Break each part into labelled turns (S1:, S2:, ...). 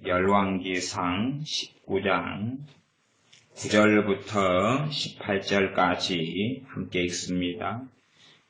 S1: 열왕기상 19장 9절부터 18절까지 함께 읽습니다.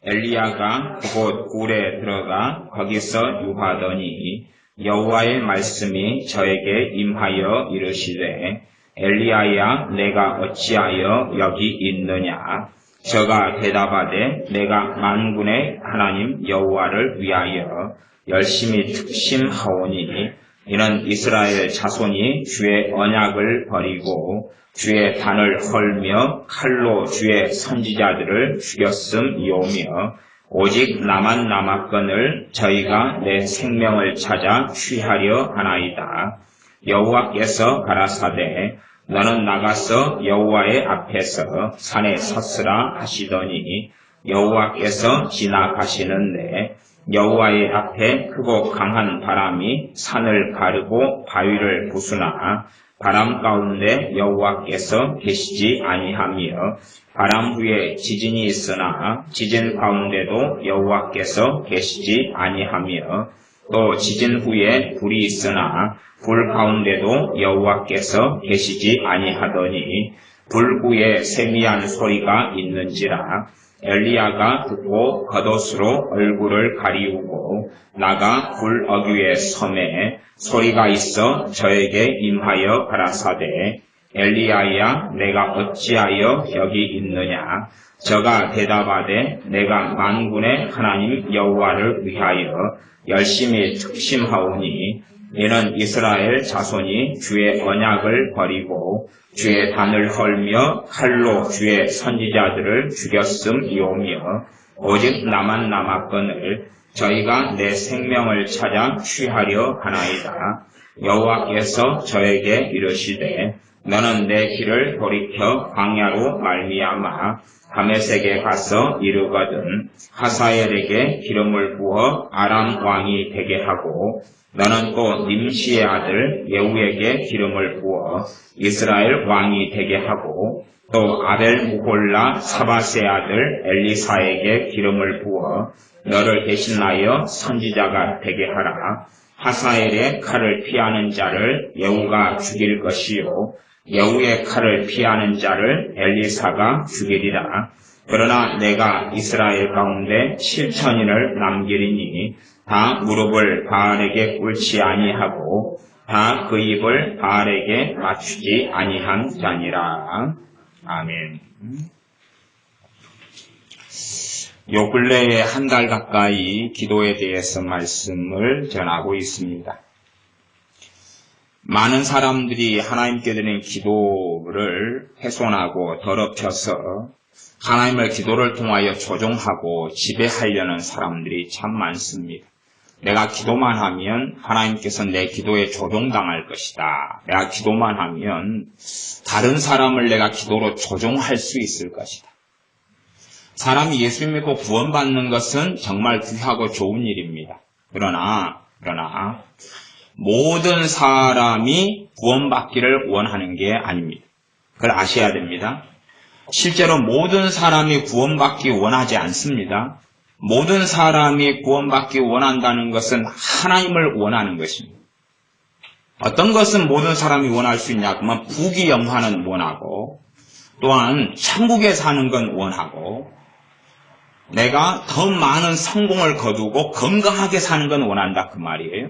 S1: 엘리야가 그곳 굴에 들어가 거기서 유하더니 여호와의 말씀이 저에게 임하여 이르시되 엘리야야 내가 어찌하여 여기 있느냐. 저가 대답하되 내가 만군의 하나님 여호와를 위하여 열심히 특심하오니 이는 이스라엘 자손이 주의 언약을 버리고 주의 단을 헐며 칼로 주의 선지자들을 죽였음이오며 오직 나만 남았거늘 저희가 내 생명을 찾아 취하려 하나이다. 여호와께서 가라사대 너는 나가서 여호와의 앞에서 산에 섰으라 하시더니 여호와께서 지나가시는데 여호와의 앞에 크고 강한 바람이 산을 가르고 바위를 부수나 바람 가운데 여호와께서 계시지 아니하며 바람 후에 지진이 있으나 지진 가운데도 여호와께서 계시지 아니하며 또 지진 후에 불이 있으나 불 가운데도 여호와께서 계시지 아니하더니 불 후에 세미한 소리가 있는지라. 엘리야가 듣고 겉옷으로 얼굴을 가리우고 나가 불 어귀의 섬에 소리가 있어 저에게 임하여 가라사대 엘리야야 내가 어찌하여 여기 있느냐. 저가 대답하되 내가 만군의 하나님 여호와를 위하여 열심히 특심하오니 이는 이스라엘 자손이 주의 언약을 버리고 주의 단을 헐며 칼로 주의 선지자들을 죽였음이오며 오직 나만 남았거늘 저희가 내 생명을 찾아 취하려 하나이다. 여호와께서 저에게 이르시되 너는 내 길을 돌이켜 광야로 말미암아 다메섹에 가서 이르거든 하사엘에게 기름을 부어 아람 왕이 되게 하고 너는 또 님시의 아들 예후에게 기름을 부어 이스라엘 왕이 되게 하고 또 아벨 무홀라 사바스의 아들 엘리사에게 기름을 부어 너를 대신하여 선지자가 되게 하라. 하사엘의 칼을 피하는 자를 예후가 죽일 것이요 예후의 칼을 피하는 자를 엘리사가 죽이리라. 그러나 내가 이스라엘 가운데 7천인을 남기리니 다 무릎을 바알에게 꿇지 아니하고 다 그 입을 바알에게 맞추지 아니한 자니라. 아멘. 요 근래에 한 달 가까이 기도에 대해서 말씀을 전하고 있습니다. 많은 사람들이 하나님께 드리는 기도를 훼손하고 더럽혀서 하나님을 기도를 통하여 조종하고 지배하려는 사람들이 참 많습니다. 내가 기도만 하면 하나님께서 내 기도에 조종당할 것이다. 내가 기도만 하면 다른 사람을 내가 기도로 조종할 수 있을 것이다. 사람이 예수 믿고 구원받는 것은 정말 귀하고 좋은 일입니다. 그러나 모든 사람이 구원받기를 원하는 게 아닙니다. 그걸 아셔야 됩니다. 실제로 모든 사람이 구원받기 원하지 않습니다. 모든 사람이 구원받기 원한다는 것은 하나님을 원하는 것입니다. 어떤 것은 모든 사람이 원할 수 있냐 그러면 부귀 영화는 원하고 또한 천국에 사는 건 원하고 내가 더 많은 성공을 거두고 건강하게 사는 건 원한다 그 말이에요.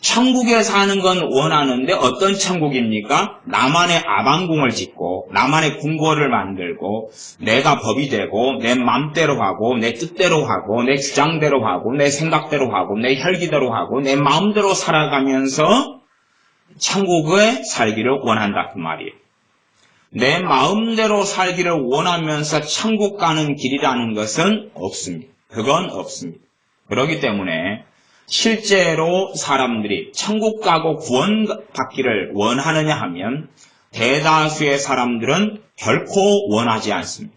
S1: 천국에 사는 건 원하는데 어떤 천국입니까? 나만의 아방궁을 짓고 나만의 궁궐을 만들고 내가 법이 되고 내 맘대로 하고 내 뜻대로 하고 내 주장대로 하고 내 생각대로 하고 내 혈기대로 하고 내 마음대로 살아가면서 천국에 살기를 원한다 그 말이에요. 내 마음대로 살기를 원하면서 천국 가는 길이라는 것은 없습니다. 그건 없습니다. 그렇기 때문에 실제로 사람들이 천국 가고 구원받기를 원하느냐 하면 대다수의 사람들은 결코 원하지 않습니다.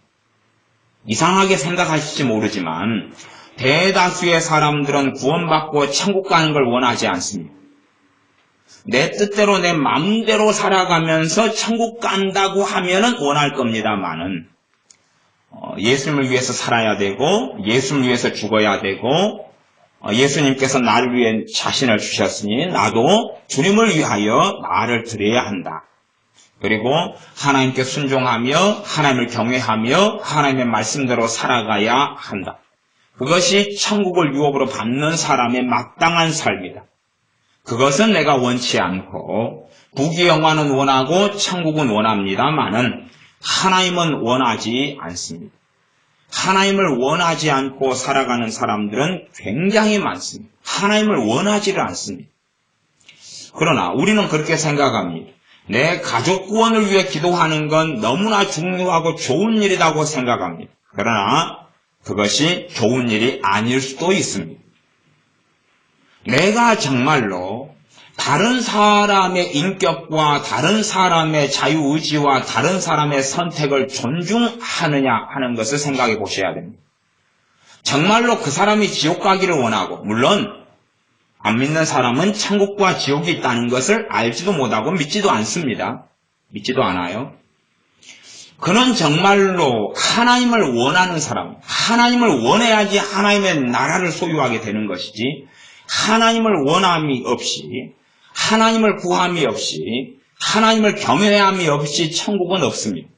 S1: 이상하게 생각하실지 모르지만 대다수의 사람들은 구원받고 천국 가는 걸 원하지 않습니다. 내 뜻대로 내 마음대로 살아가면서 천국 간다고 하면은 원할 겁니다만은 예수님을 위해서 살아야 되고 예수님을 위해서 죽어야 되고 예수님께서 나를 위해 자신을 주셨으니 나도 주님을 위하여 나를 드려야 한다. 그리고 하나님께 순종하며 하나님을 경외하며 하나님의 말씀대로 살아가야 한다. 그것이 천국을 유업으로 받는 사람의 마땅한 삶이다. 그것은 내가 원치 않고 부귀영화는 원하고 천국은 원합니다마는 하나님은 원하지 않습니다. 하나님을 원하지 않고 살아가는 사람들은 굉장히 많습니다. 하나님을 원하지를 않습니다. 그러나 우리는 그렇게 생각합니다. 내 가족 구원을 위해 기도하는 건 너무나 중요하고 좋은 일이라고 생각합니다. 그러나 그것이 좋은 일이 아닐 수도 있습니다. 내가 정말로 다른 사람의 인격과 다른 사람의 자유의지와 다른 사람의 선택을 존중하느냐 하는 것을 생각해 보셔야 됩니다. 정말로 그 사람이 지옥 가기를 원하고, 물론 안 믿는 사람은 천국과 지옥이 있다는 것을 알지도 못하고 믿지도 않습니다. 믿지도 않아요. 그는 정말로 하나님을 원하는 사람, 하나님을 원해야지 하나님의 나라를 소유하게 되는 것이지, 하나님을 원함이 없이, 하나님을 구함이 없이, 하나님을 경외함이 없이 천국은 없습니다.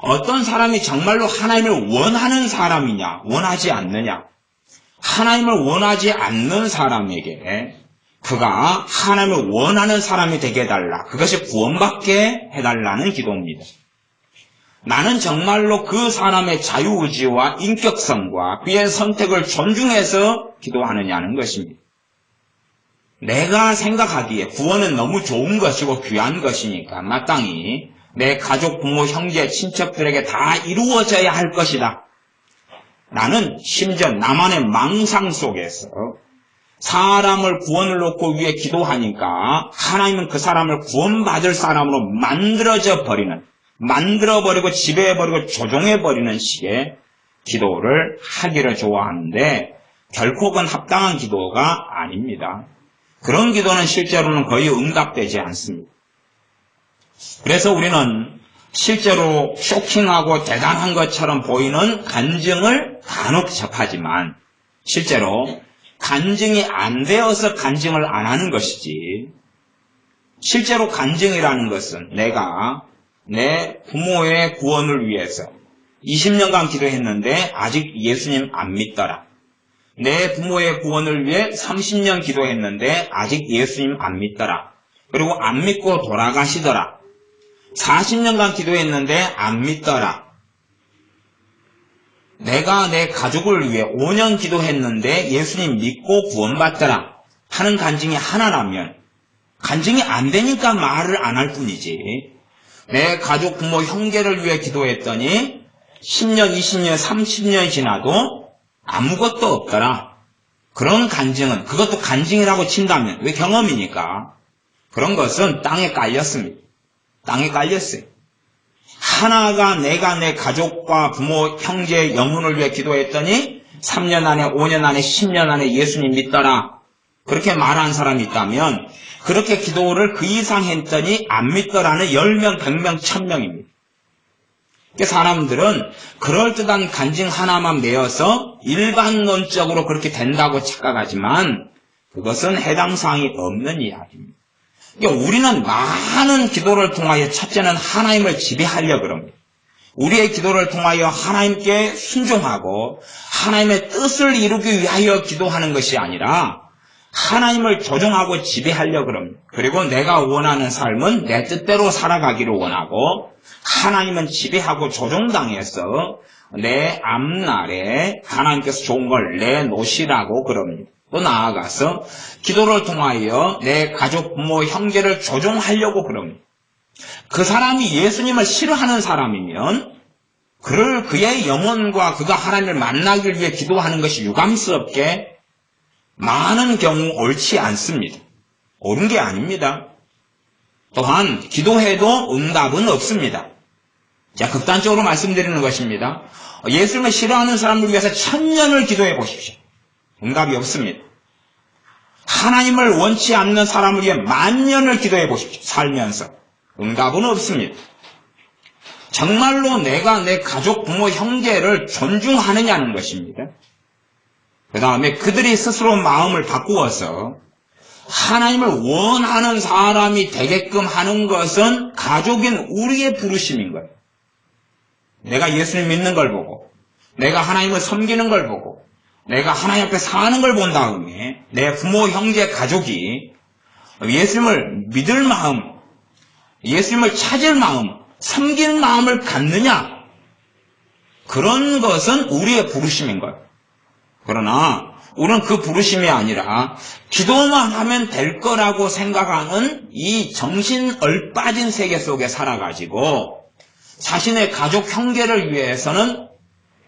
S1: 어떤 사람이 정말로 하나님을 원하는 사람이냐, 원하지 않느냐. 하나님을 원하지 않는 사람에게 그가 하나님을 원하는 사람이 되게 해달라. 그것이 구원받게 해달라는 기도입니다. 나는 정말로 그 사람의 자유의지와 인격성과 그의 선택을 존중해서 기도하느냐는 것입니다. 내가 생각하기에 구원은 너무 좋은 것이고 귀한 것이니까 마땅히 내 가족, 부모, 형제, 친척들에게 다 이루어져야 할 것이다. 나는 심지어 나만의 망상 속에서 사람을 구원을 놓고 위해 기도하니까 하나님은 그 사람을 구원받을 사람으로 만들어버리고 지배해버리고 조종해버리는 식의 기도를 하기를 좋아하는데 결코 그건 합당한 기도가 아닙니다. 그런 기도는 실제로는 거의 응답되지 않습니다. 그래서 우리는 실제로 쇼킹하고 대단한 것처럼 보이는 간증을 간혹 접하지만 실제로 간증이 안 되어서 간증을 안 하는 것이지, 실제로 간증이라는 것은 내가 내 부모의 구원을 위해서 20년간 기도했는데 아직 예수님 안 믿더라. 내 부모의 구원을 위해 30년 기도했는데 아직 예수님 안 믿더라. 그리고 안 믿고 돌아가시더라. 40년간 기도했는데 안 믿더라. 내가 내 가족을 위해 5년 기도했는데 예수님 믿고 구원받더라 하는 간증이 하나라면, 간증이 안 되니까 말을 안 할 뿐이지, 내 가족, 부모, 형제를 위해 기도했더니 10년, 20년, 30년이 지나도 아무것도 없더라. 그런 간증은, 그것도 간증이라고 친다면, 왜 경험이니까, 그런 것은 땅에 깔렸습니다. 땅에 깔렸어요. 하나가 내가 내 가족과 부모, 형제, 영혼을 위해 기도했더니 3년 안에, 5년 안에, 10년 안에 예수님 믿더라. 그렇게 말한 사람이 있다면 그렇게 기도를 그 이상 했더니 안 믿더라는 10명, 100명, 1000명입니다. 사람들은 그럴듯한 간증 하나만 내어서 일반론적으로 그렇게 된다고 착각하지만 그것은 해당 사항이 없는 이야기입니다. 우리는 많은 기도를 통하여 첫째는 하나님을 지배하려고 합니다. 우리의 기도를 통하여 하나님께 순종하고 하나님의 뜻을 이루기 위하여 기도하는 것이 아니라 하나님을 조종하고 지배하려고 합니다. 그리고 내가 원하는 삶은 내 뜻대로 살아가기를 원하고 하나님은 지배하고 조종당해서 내 앞날에 하나님께서 좋은 걸 내놓으시라고 그럽니다. 또 나아가서 기도를 통하여 내 가족, 부모, 형제를 조종하려고 그럽니다. 그 사람이 예수님을 싫어하는 사람이면 그의 영혼과 그가 하나님을 만나기 위해 기도하는 것이 유감스럽게 많은 경우 옳지 않습니다. 옳은 게 아닙니다. 또한 기도해도 응답은 없습니다. 자, 극단적으로 말씀드리는 것입니다. 예수님을 싫어하는 사람을 위해서 1000년을 기도해 보십시오. 응답이 없습니다. 하나님을 원치 않는 사람을 위해 10,000년을 기도해 보십시오. 살면서. 응답은 없습니다. 정말로 내가 내 가족, 부모, 형제를 존중하느냐는 것입니다. 그 다음에 그들이 스스로 마음을 바꾸어서 하나님을 원하는 사람이 되게끔 하는 것은 가족인 우리의 부르심인 거예요. 내가 예수님 믿는 걸 보고, 내가 하나님을 섬기는 걸 보고, 내가 하나님 앞에 사는 걸 본 다음에 내 부모, 형제, 가족이 예수님을 믿을 마음, 예수님을 찾을 마음, 섬기는 마음을 갖느냐? 그런 것은 우리의 부르심인 거예요. 그러나 우리는 그 부르심이 아니라 기도만 하면 될 거라고 생각하는 이 정신 얼빠진 세계 속에 살아가지고 자신의 가족 형제를 위해서는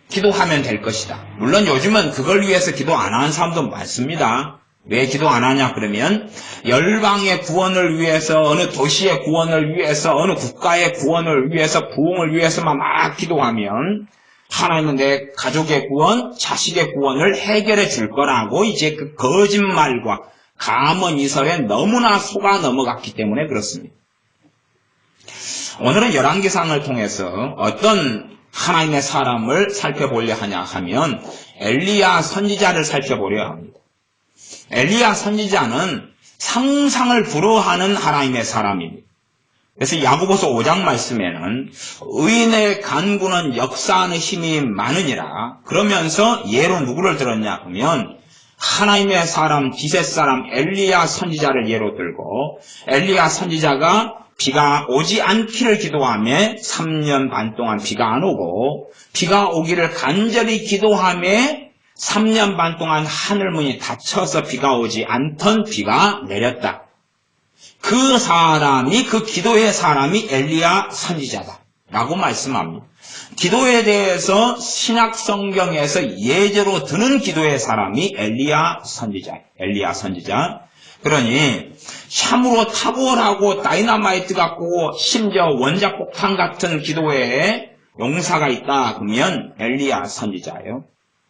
S1: 기도하면 될 것이다. 물론 요즘은 그걸 위해서 기도 안 하는 사람도 많습니다. 왜 기도 안 하냐 그러면 열방의 구원을 위해서, 어느 도시의 구원을 위해서, 어느 국가의 구원을 위해서, 부흥을 위해서만 막 기도하면 하나님은 내 가족의 구원, 자식의 구원을 해결해 줄 거라고 이제 그 거짓말과 감언이설에 너무나 속아 넘어갔기 때문에 그렇습니다. 오늘은 열왕기상을 통해서 어떤 하나님의 사람을 살펴보려 하냐 하면 엘리야 선지자를 살펴보려 합니다. 엘리야 선지자는 상상을 불허하는 하나님의 사람입니다. 그래서 야고보서 5장 말씀에는 의인의 간구는 역사하는 힘이 많으니라. 그러면서 예로 누구를 들었냐 하면 하나님의 사람, 디셋 사람 엘리야 선지자를 예로 들고, 엘리야 선지자가 비가 오지 않기를 기도하며 3년 반 동안 비가 안 오고, 비가 오기를 간절히 기도하며 3년 반 동안 하늘문이 닫혀서 비가 오지 않던 비가 내렸다. 그 사람이, 그 기도의 사람이 엘리야 선지자다 라고 말씀합니다. 기도에 대해서 신약 성경에서 예제로 드는 기도의 사람이 엘리야 선지자예요. 엘리야 선지자. 그러니 참으로 탁월하고 다이너마이트 같고 심지어 원자폭탄 같은 기도에 용사가 있다 그러면 엘리야 선지자예요.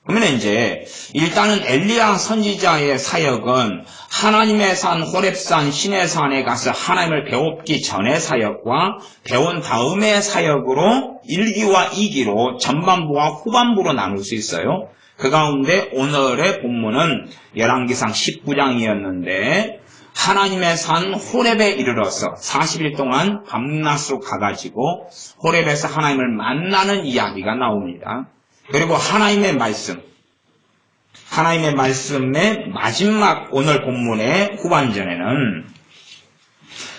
S1: 그러면 이제 일단은 엘리야 선지자의 사역은 하나님의 산 호렙산 시내산에 가서 하나님을 배웠기 전의 사역과 배운 다음의 사역으로 1기와 2기로 전반부와 후반부로 나눌 수 있어요. 그 가운데 오늘의 본문은 열왕기상 19장이었는데 하나님의 산 호렙에 이르러서 40일 동안 밤낮으로 가가지고 호렙에서 하나님을 만나는 이야기가 나옵니다. 그리고 하나님의 말씀의 마지막 오늘 본문의 후반전에는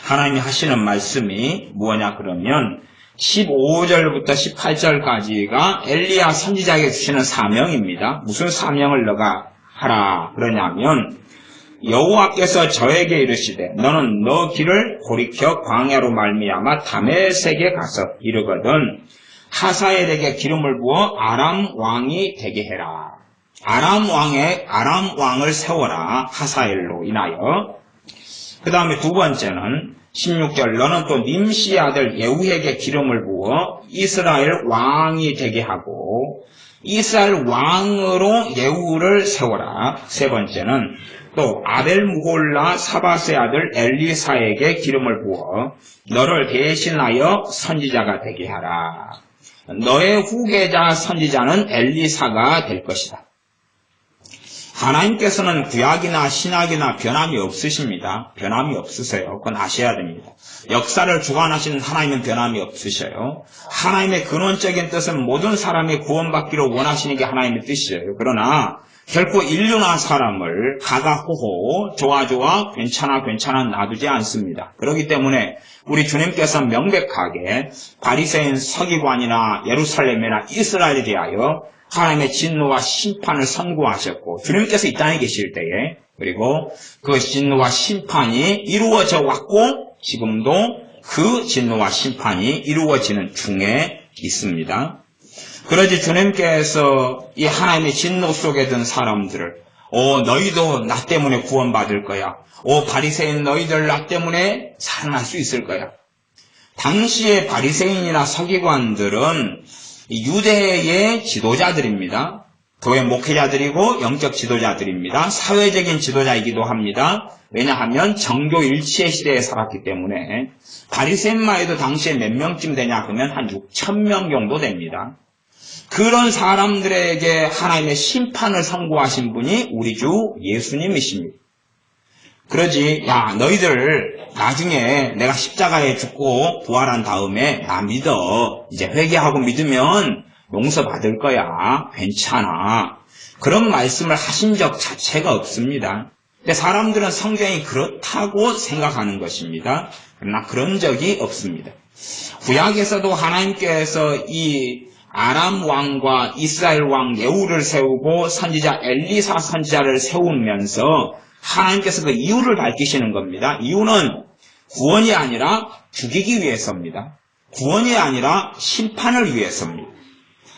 S1: 하나님이 하시는 말씀이 뭐냐 그러면 15절부터 18절까지가 엘리야 선지자에게 주시는 사명입니다. 무슨 사명을 너가 하라 그러냐면 여호와께서 저에게 이르시되 너는 너 길을 돌이켜 광야로 말미암아 다메섹에 가서 이르거든 하사엘에게 기름을 부어 아람 왕이 되게 해라. 아람 왕을 세워라. 하사엘로 인하여. 그 다음에 두 번째는 16절 너는 또 님시 아들 예후에게 기름을 부어 이스라엘 왕이 되게 하고 이스라엘 왕으로 예후를 세워라. 세 번째는 또 아벨무홀라 사바스의 아들 엘리사에게 기름을 부어 너를 대신하여 선지자가 되게 하라. 너의 후계자 선지자는 엘리사가 될 것이다. 하나님께서는 구약이나 신약이나 변함이 없으십니다. 변함이 없으세요. 그건 아셔야 됩니다. 역사를 주관하시는 하나님은 변함이 없으셔요. 하나님의 근원적인 뜻은 모든 사람이 구원받기를 원하시는 게 하나님의 뜻이에요. 그러나 결코 인류나 사람을 가가호호 좋아 괜찮아 놔두지 않습니다. 그렇기 때문에 우리 주님께서 명백하게 바리새인 서기관이나 예루살렘이나 이스라엘에 대하여 하나님의 진노와 심판을 선고하셨고 주님께서 이 땅에 계실 때에 그리고 그 진노와 심판이 이루어져 왔고 지금도 그 진노와 심판이 이루어지는 중에 있습니다. 그러지 주님께서 이 하나님의 진노 속에 든 사람들을 너희도 나 때문에 구원받을 거야. 바리새인 너희들 나 때문에 살아날 수 있을 거야. 당시의 바리새인이나 서기관들은 유대의 지도자들입니다. 교회 목회자들이고 영적 지도자들입니다. 사회적인 지도자이기도 합니다. 왜냐하면 정교 일치의 시대에 살았기 때문에 바리새인만 해도 당시에 몇 명쯤 되냐 하면 한 6,000명 정도 됩니다. 그런 사람들에게 하나님의 심판을 선고하신 분이 우리 주 예수님이십니다. 그러지, 야, 너희들 나중에 내가 십자가에 죽고 부활한 다음에 나 믿어. 이제 회개하고 믿으면 용서받을 거야. 괜찮아. 그런 말씀을 하신 적 자체가 없습니다. 근데 사람들은 성경이 그렇다고 생각하는 것입니다. 그러나 그런 적이 없습니다. 구약에서도 하나님께서 이 아람 왕과 이스라엘 왕 예후를 세우고 선지자 엘리사 선지자를 세우면서 하나님께서 그 이유를 밝히시는 겁니다. 이유는 구원이 아니라 죽이기 위해서입니다. 구원이 아니라 심판을 위해서입니다.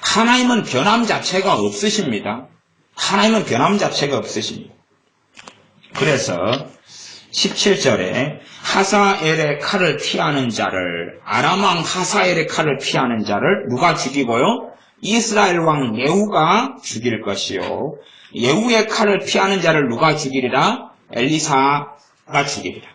S1: 하나님은 변함 자체가 없으십니다. 하나님은 변함 자체가 없으십니다. 그래서 17절에 하사엘의 칼을 피하는 자를, 아람 왕 하사엘의 칼을 피하는 자를 누가 죽이고요? 이스라엘 왕 예후가 죽일 것이요. 예후의 칼을 피하는 자를 누가 죽이리라? 엘리사가 죽이리라.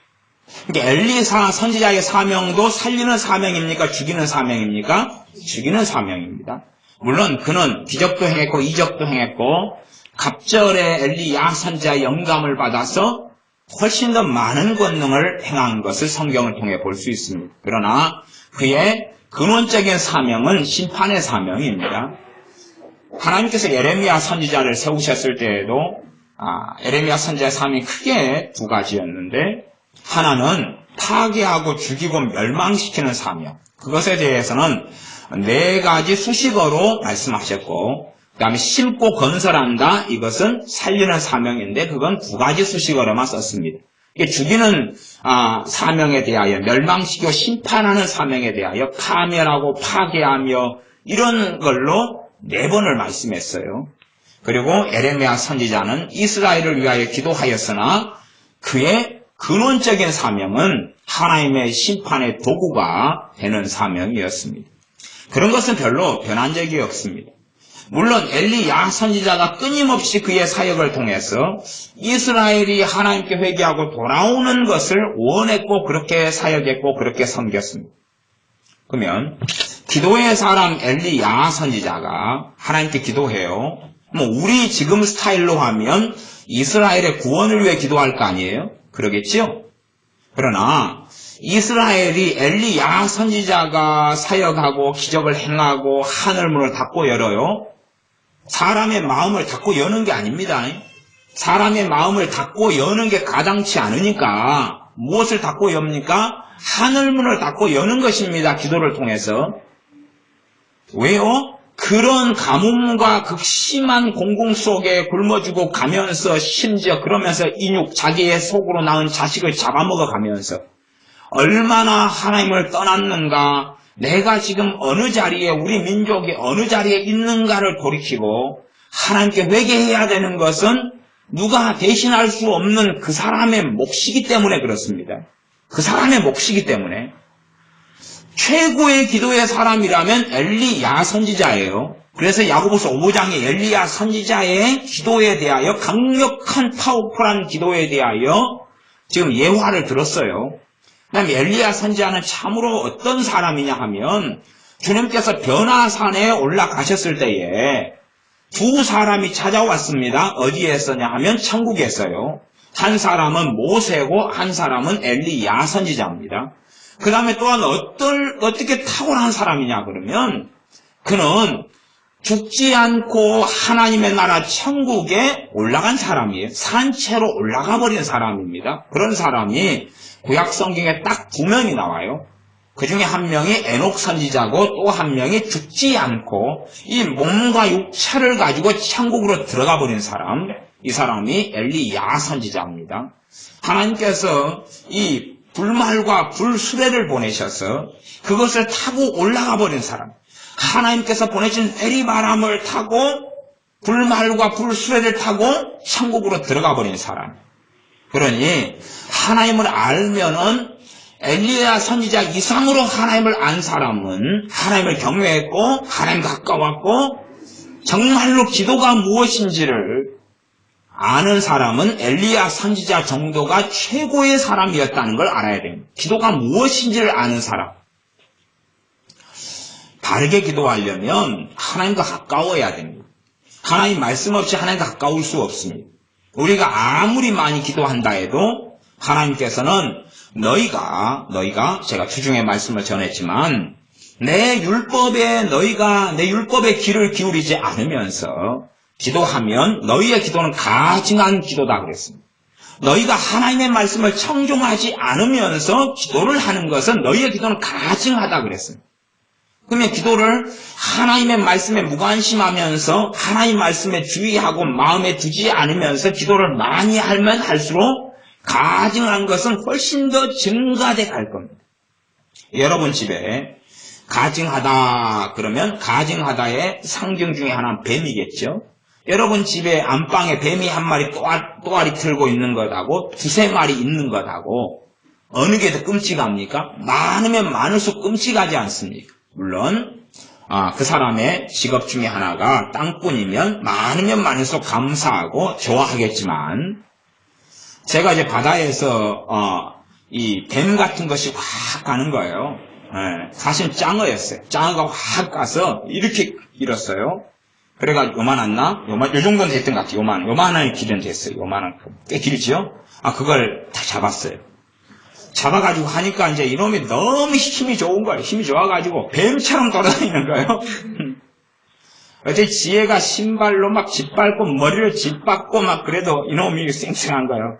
S1: 그러니까 엘리사 선지자의 사명도 살리는 사명입니까? 죽이는 사명입니까? 죽이는 사명입니다. 물론 그는 기적도 행했고 이적도 행했고 갑절에 엘리야 선지자의 영감을 받아서 훨씬 더 많은 권능을 행한 것을 성경을 통해 볼 수 있습니다. 그러나 그의 근원적인 사명은 심판의 사명입니다. 하나님께서 예레미야 선지자를 세우셨을 때에도 예레미야 선지자의 사명이 크게 두 가지였는데, 하나는 파괴하고 죽이고 멸망시키는 사명, 그것에 대해서는 4가지 수식어로 말씀하셨고, 그 다음에 심고 건설한다, 이것은 살리는 사명인데 그건 2가지 수식어로만 썼습니다. 이게 죽이는 사명에 대하여, 멸망시키고 심판하는 사명에 대하여 파멸하고 파괴하며 이런 걸로 4번을 말씀했어요. 그리고 에레미야 선지자는 이스라엘을 위하여 기도하였으나 그의 근원적인 사명은 하나님의 심판의 도구가 되는 사명이었습니다. 그런 것은 별로 변한 적이 없습니다. 물론 엘리야 선지자가 끊임없이 그의 사역을 통해서 이스라엘이 하나님께 회개하고 돌아오는 것을 원했고 그렇게 사역했고 그렇게 섬겼습니다. 그러면 기도의 사람 엘리야 선지자가 하나님께 기도해요. 우리 지금 스타일로 하면 이스라엘의 구원을 위해 기도할 거 아니에요? 그러겠죠? 그러나 이스라엘이 엘리야 선지자가 사역하고 기적을 행하고 하늘문을 닫고 열어요. 사람의 마음을 닫고 여는 게 아닙니다. 사람의 마음을 닫고 여는 게 가당치 않으니까 무엇을 닫고 엽니까? 하늘문을 닫고 여는 것입니다. 기도를 통해서. 왜요? 그런 가뭄과 극심한 공공 속에 굶어 죽어 가면서, 심지어 그러면서 자기의 속으로 낳은 자식을 잡아먹어 가면서 얼마나 하나님을 떠났는가, 내가 지금 어느 자리에, 우리 민족이 어느 자리에 있는가를 돌이키고 하나님께 회개해야 되는 것은 누가 대신할 수 없는 그 사람의 몫이기 때문에 그렇습니다. 그 사람의 몫이기 때문에. 최고의 기도의 사람이라면 엘리야 선지자예요. 그래서 야고보서 5장에 엘리야 선지자의 기도에 대하여, 강력한 파워풀한 기도에 대하여 지금 예화를 들었어요. 그 다음에 엘리야 선지자는 참으로 어떤 사람이냐 하면, 주님께서 변화산에 올라가셨을 때에 2 사람이 찾아왔습니다. 어디에서냐 하면 천국에서요. 한 사람은 모세고 한 사람은 엘리야 선지자입니다. 그 다음에 또한 어떻게 탁월한 사람이냐 그러면, 그는 죽지 않고 하나님의 나라 천국에 올라간 사람이에요. 산채로 올라가 버린 사람입니다. 그런 사람이 구약 성경에 딱 2명이 나와요. 그 중에 한 명이 에녹 선지자고 또 한 명이 죽지 않고 이 몸과 육체를 가지고 천국으로 들어가 버린 사람, 이 사람이 엘리야 선지자입니다. 하나님께서 이 불말과 불수레를 보내셔서 그것을 타고 올라가 버린 사람, 하나님께서 보내신 에리바람을 타고 불말과 불수레를 타고 천국으로 들어가 버린 사람. 그러니 하나님을 알면은 엘리야 선지자 이상으로 하나님을 안 사람은, 하나님을 경외했고 하나님 가까웠고 정말로 기도가 무엇인지를 아는 사람은 엘리야 선지자 정도가 최고의 사람이었다는 걸 알아야 됩니다. 기도가 무엇인지를 아는 사람. 바르게 기도하려면 하나님과 가까워야 됩니다. 하나님 말씀 없이 하나님과 가까울 수 없습니다. 우리가 아무리 많이 기도한다 해도 하나님께서는 너희가 제가 주중에 말씀을 전했지만 내 율법에 귀를 기울이지 않으면서 기도하면 너희의 기도는 가증한 기도다 그랬습니다. 너희가 하나님의 말씀을 청종하지 않으면서 기도를 하는 것은 너희의 기도는 가증하다 그랬습니다. 그러면 기도를 하나님의 말씀에 무관심하면서 하나님 말씀에 주의하고 마음에 두지 않으면서 기도를 많이 하면 할수록 가증한 것은 훨씬 더 증가돼 갈 겁니다. 여러분 집에 가증하다 그러면 가증하다의 상징 중에 하나는 뱀이겠죠. 여러분 집에 안방에 뱀이 한 마리 또아리 틀고 있는 것하고 두세 마리 있는 것하고 어느 게 더 끔찍합니까? 많으면 많을수록 끔찍하지 않습니까? 물론 그 사람의 직업 중에 하나가 땅꾼이면 많으면 많을수록 감사하고 좋아하겠지만 제가 이제 바다에서 이 뱀 같은 것이 확 가는 거예요. 사실 짱어였어요. 짱어가 확 가서 이렇게 길었어요. 그래가 요만했나? 요 정도는 됐던 것 같아요. 요만한 길은 됐어요. 요만한 꽤 길죠? 그걸 다 잡았어요. 잡아가지고 하니까 이제 이놈이 너무 힘이 좋은 거예요. 힘이 좋아가지고 뱀처럼 돌아다니는 거예요. 어제 지혜가 신발로 막 짓밟고 머리를 짓밟고 막 그래도 이놈이 쌩쌩한 거예요.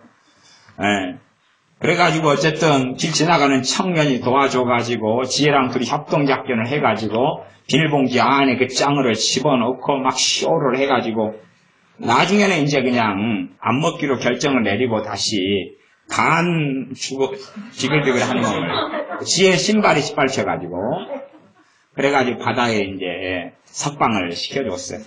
S1: 그래가지고 어쨌든 길 지나가는 청년이 도와줘가지고 지혜랑 둘이 협동작전을 해가지고 비닐봉지 안에 그 짱어를 집어넣고 막 쇼를 해가지고 나중에는 이제 그냥 안 먹기로 결정을 내리고 다시 간 주고 지글지글 하는 놈을 지혜 신발이 짓밟혀가지고 그래가지고 바다에 이제 석방을 시켜줬어요.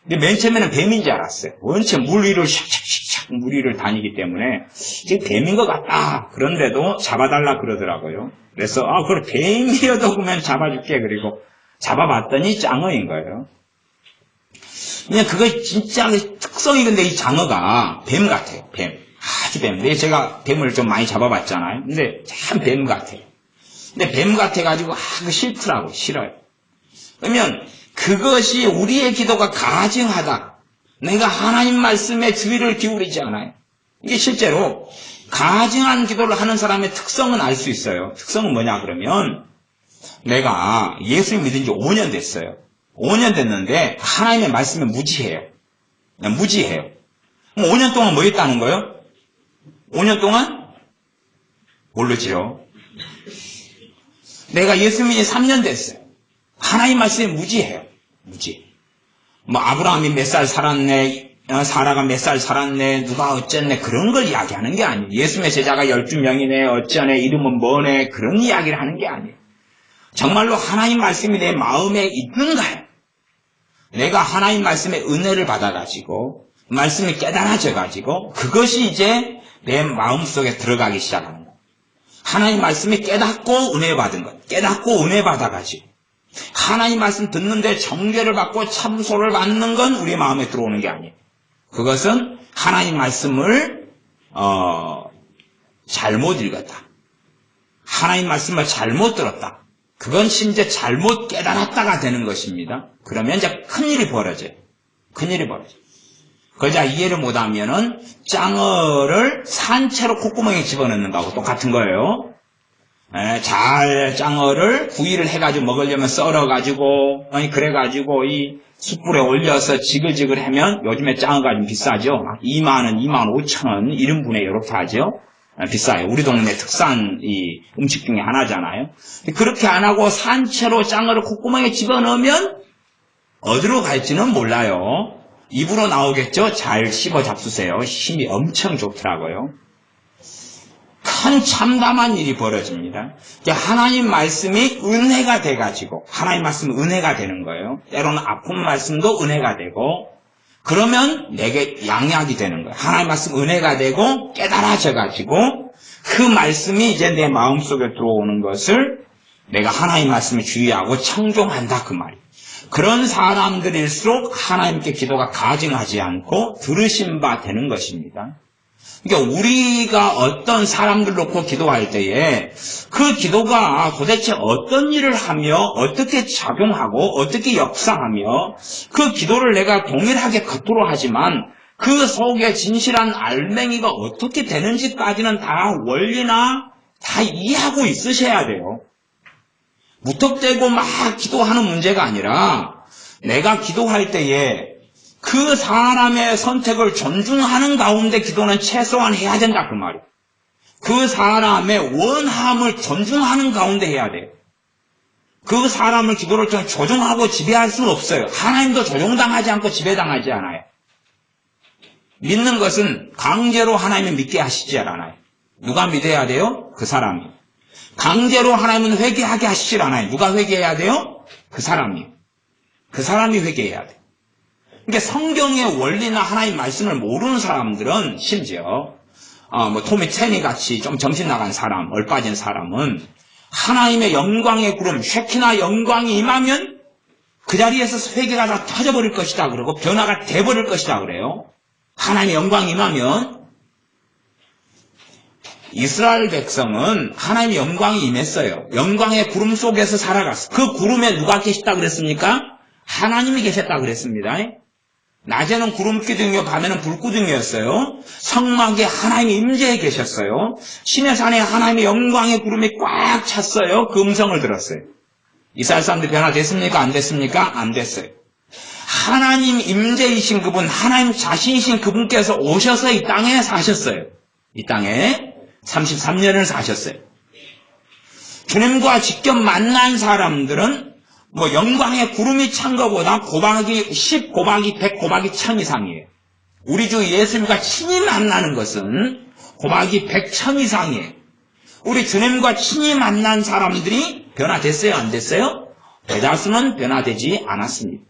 S1: 근데 맨 처음에는 뱀인 줄 알았어요. 원체 물 위를 샥샥샥 물 위를 다니기 때문에 지금 뱀인 것 같다. 그런데도 잡아달라 그러더라고요. 그래서 그래 뱀이어도 그러면 잡아줄게. 그리고 잡아봤더니 짱어인 거예요. 그냥 그거 진짜 특성이 근데 이 장어가 뱀 같아요. 뱀. 아주 뱀. 근데 제가 뱀을 좀 많이 잡아봤잖아요. 근데 참 뱀 같아요. 근데 뱀 같아가지고 그거 싫더라고. 싫어요. 그러면 그것이 우리의 기도가 가증하다. 내가 하나님 말씀에 주의를 기울이지 않아요. 이게 실제로 가증한 기도를 하는 사람의 특성은 알 수 있어요. 특성은 뭐냐 그러면 내가 예수님 믿은 지 5년 됐어요. 5년 됐는데 하나님의 말씀에 무지해요. 그냥 무지해요. 그럼 5년 동안 뭐 했다는 거예요? 5년 동안? 모르지요. 내가 예수 믿은 지 3년 됐어요. 하나님 말씀에 무지해요. 무지. 아브라함이 몇 살 살았네, 사라가 몇 살 살았네, 누가 어쨌네, 그런 걸 이야기하는 게 아니에요. 예수님의 제자가 12명이네, 어쩌네, 이름은 뭐네, 그런 이야기를 하는 게 아니에요. 정말로 하나님 말씀이 내 마음에 있는가요? 내가 하나님 말씀의 은혜를 받아가지고, 말씀이 깨달아져가지고, 그것이 이제 내 마음속에 들어가기 시작하는 거예요. 하나님 말씀이 깨닫고 은혜 받은 것, 깨닫고 은혜 받아가지고, 하나님 말씀 듣는데 정죄를 받고 참소를 받는 건 우리 마음에 들어오는 게 아니에요. 그것은 하나님 말씀을 잘못 읽었다. 하나님 말씀을 잘못 들었다. 그건 심지어 잘못 깨달았다가 되는 것입니다. 그러면 이제 큰일이 벌어져요. 큰일이 벌어져요. 그걸 잘 이해를 못하면은 짱어를 산채로 콧구멍에 집어넣는 거하고 똑같은 거예요. 잘 짱어를 구이를 해가지고 먹으려면 썰어가지고 그래가지고 이 숯불에 올려서 지글지글 하면 요즘에 짱어가 좀 비싸죠. 2만원, 25,000원 1인분에 이렇게 하죠. 비싸요. 우리 동네 특산 이 음식 중에 하나잖아요. 그렇게 안 하고 산채로 짱어를 콧구멍에 집어넣으면 어디로 갈지는 몰라요. 입으로 나오겠죠. 잘 씹어 잡수세요. 힘이 엄청 좋더라고요. 큰 참담한 일이 벌어집니다. 하나님 말씀이 은혜가 돼가지고 하나님 말씀은 은혜가 되는 거예요. 때로는 아픈 말씀도 은혜가 되고 그러면 내게 양약이 되는 거예요. 하나님 말씀 은혜가 되고 깨달아져가지고 그 말씀이 이제 내 마음속에 들어오는 것을 내가 하나님 말씀에 주의하고 청종한다 그 말이에요. 그런 사람들일수록 하나님께 기도가 가증하지 않고 들으신 바 되는 것입니다. 그러니까 우리가 어떤 사람들 놓고 기도할 때에 그 기도가 도대체 어떤 일을 하며 어떻게 작용하고 어떻게 역사하며 그 기도를 내가 동일하게 겉으로 하지만 그 속에 진실한 알맹이가 어떻게 되는지까지는 다 원리나 다 이해하고 있으셔야 돼요. 무턱대고 막 기도하는 문제가 아니라 내가 기도할 때에 그 사람의 선택을 존중하는 가운데 기도는 최소한 해야 된다 그 말이에요. 그 사람의 원함을 존중하는 가운데 해야 돼요. 그 사람을 기도를 좀 조종하고 지배할 수는 없어요. 하나님도 조종당하지 않고 지배당하지 않아요. 믿는 것은 강제로 하나님을 믿게 하시지 않아요. 누가 믿어야 돼요? 그 사람이. 강제로 하나님은 회개하게 하시질 않아요. 누가 회개해야 돼요? 그 사람이. 그 사람이 회개해야 돼요. 그러니까 성경의 원리나 하나님 말씀을 모르는 사람들은 심지어 토미 체니 같이 좀 정신 나간 사람, 얼빠진 사람은 하나님의 영광의 구름, 쉐키나 영광이 임하면 그 자리에서 회개가 다 터져버릴 것이다 그러고 변화가 돼버릴 것이다 그래요. 하나님의 영광이 임하면 이스라엘 백성은 하나님의 영광이 임했어요. 영광의 구름 속에서 살아갔어. 그 구름에 누가 계셨다 그랬습니까? 하나님이 계셨다 그랬습니다. 낮에는 구름기둥이요 밤에는 불기둥이었어요. 성막에 하나님이 임재해 계셨어요. 신의 산에 하나님의 영광의 구름이 꽉 찼어요. 그 음성을 들었어요. 이스라엘 사람들이 변화됐습니까? 안 됐습니까? 안 됐어요. 하나님 임재이신 그분, 하나님 자신이신 그분께서 오셔서 이 땅에 사셨어요. 이 땅에 33년을 사셨어요. 주님과 직접 만난 사람들은 영광의 구름이 찬 것보다 곱하기 10, 곱하기 100, 곱하기 1000 이상이에요. 우리 주 예수님과 친히 만나는 것은 곱하기 100, 1000 이상이에요. 우리 주님과 친히 만난 사람들이 변화됐어요? 안 됐어요? 대다수는 변화되지 않았습니다.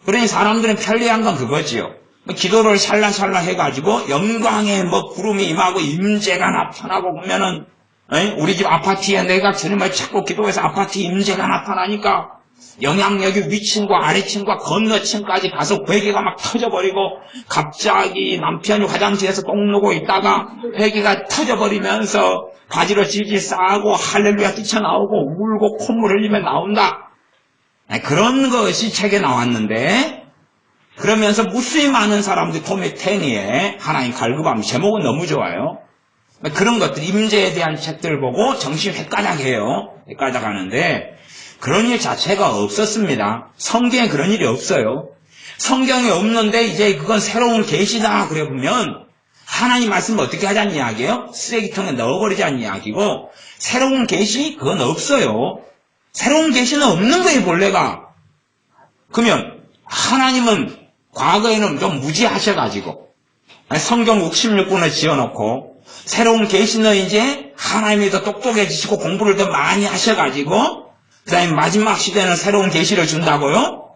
S1: 그러니 사람들은 편리한 건 그거지요. 기도를 샬라샬라 해가지고 영광의 구름이 임하고 임재가 나타나고 보면은 우리 집 아파트에 내가 주님을 찾고 기도해서 아파트 임재가 나타나니까 영향력이 위층과 아래층과 건너층까지 가서 회개가 막 터져버리고 갑자기 남편이 화장실에서 똥 누고 있다가 회개가 터져버리면서 바지로 질질 싸고 할렐루야 뛰쳐나오고 울고 콧물 흘리며 나온다. 그런 것이 책에 나왔는데 그러면서 무수히 많은 사람들이 토미 테니의 하나님 갈급함 제목은 너무 좋아요. 그런 것들 임재에 대한 책들을 보고 정신 헷가닥해요. 헷가닥하는데 그런 일 자체가 없었습니다. 성경에 그런 일이 없어요. 성경에 없는데 이제 그건 새로운 계시다 그래 보면 하나님 말씀을 어떻게 하자는 이야기예요? 쓰레기통에 넣어버리자는 이야기고 새로운 계시 그건 없어요. 새로운 계시는 없는 거예요 본래가. 그러면 하나님은 과거에는 좀 무지하셔가지고 성경 66권을 지어놓고 새로운 계시는 이제 하나님이 더 똑똑해지시고 공부를 더 많이 하셔가지고 그 다음에 마지막 시대는 새로운 계시를 준다고요?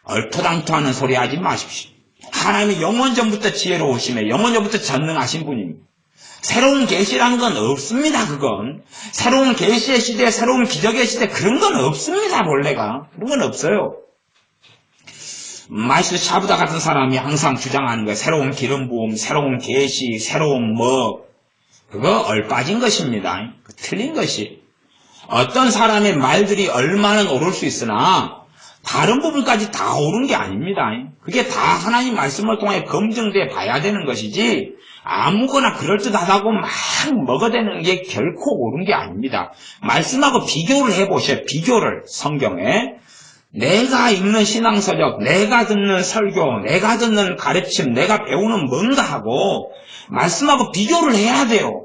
S1: 얼토당토하는 소리 하지 마십시오. 하나님이 영원전부터 지혜로우시며 영원전부터 전능하신 분입니다. 새로운 계시라는 건 없습니다. 그건 새로운 계시의 시대, 새로운 기적의 시대 그런 건 없습니다. 본래가 그런 건 없어요. 마이스 샤브다 같은 사람이 항상 주장하는 거예요. 새로운 기름 부음, 새로운 계시, 새로운 그거 얼빠진 것입니다. 틀린 것이. 어떤 사람의 말들이 얼마나 옳을 수 있으나 다른 부분까지 다 옳은 게 아닙니다. 그게 다 하나님 말씀을 통해 검증돼 봐야 되는 것이지 아무거나 그럴듯하다고 막 먹어대는 게 결코 옳은 게 아닙니다. 말씀하고 비교를 해보세요. 비교를 성경에. 내가 읽는 신앙서적, 내가 듣는 설교, 내가 듣는 가르침, 내가 배우는 뭔가 하고 말씀하고 비교를 해야 돼요.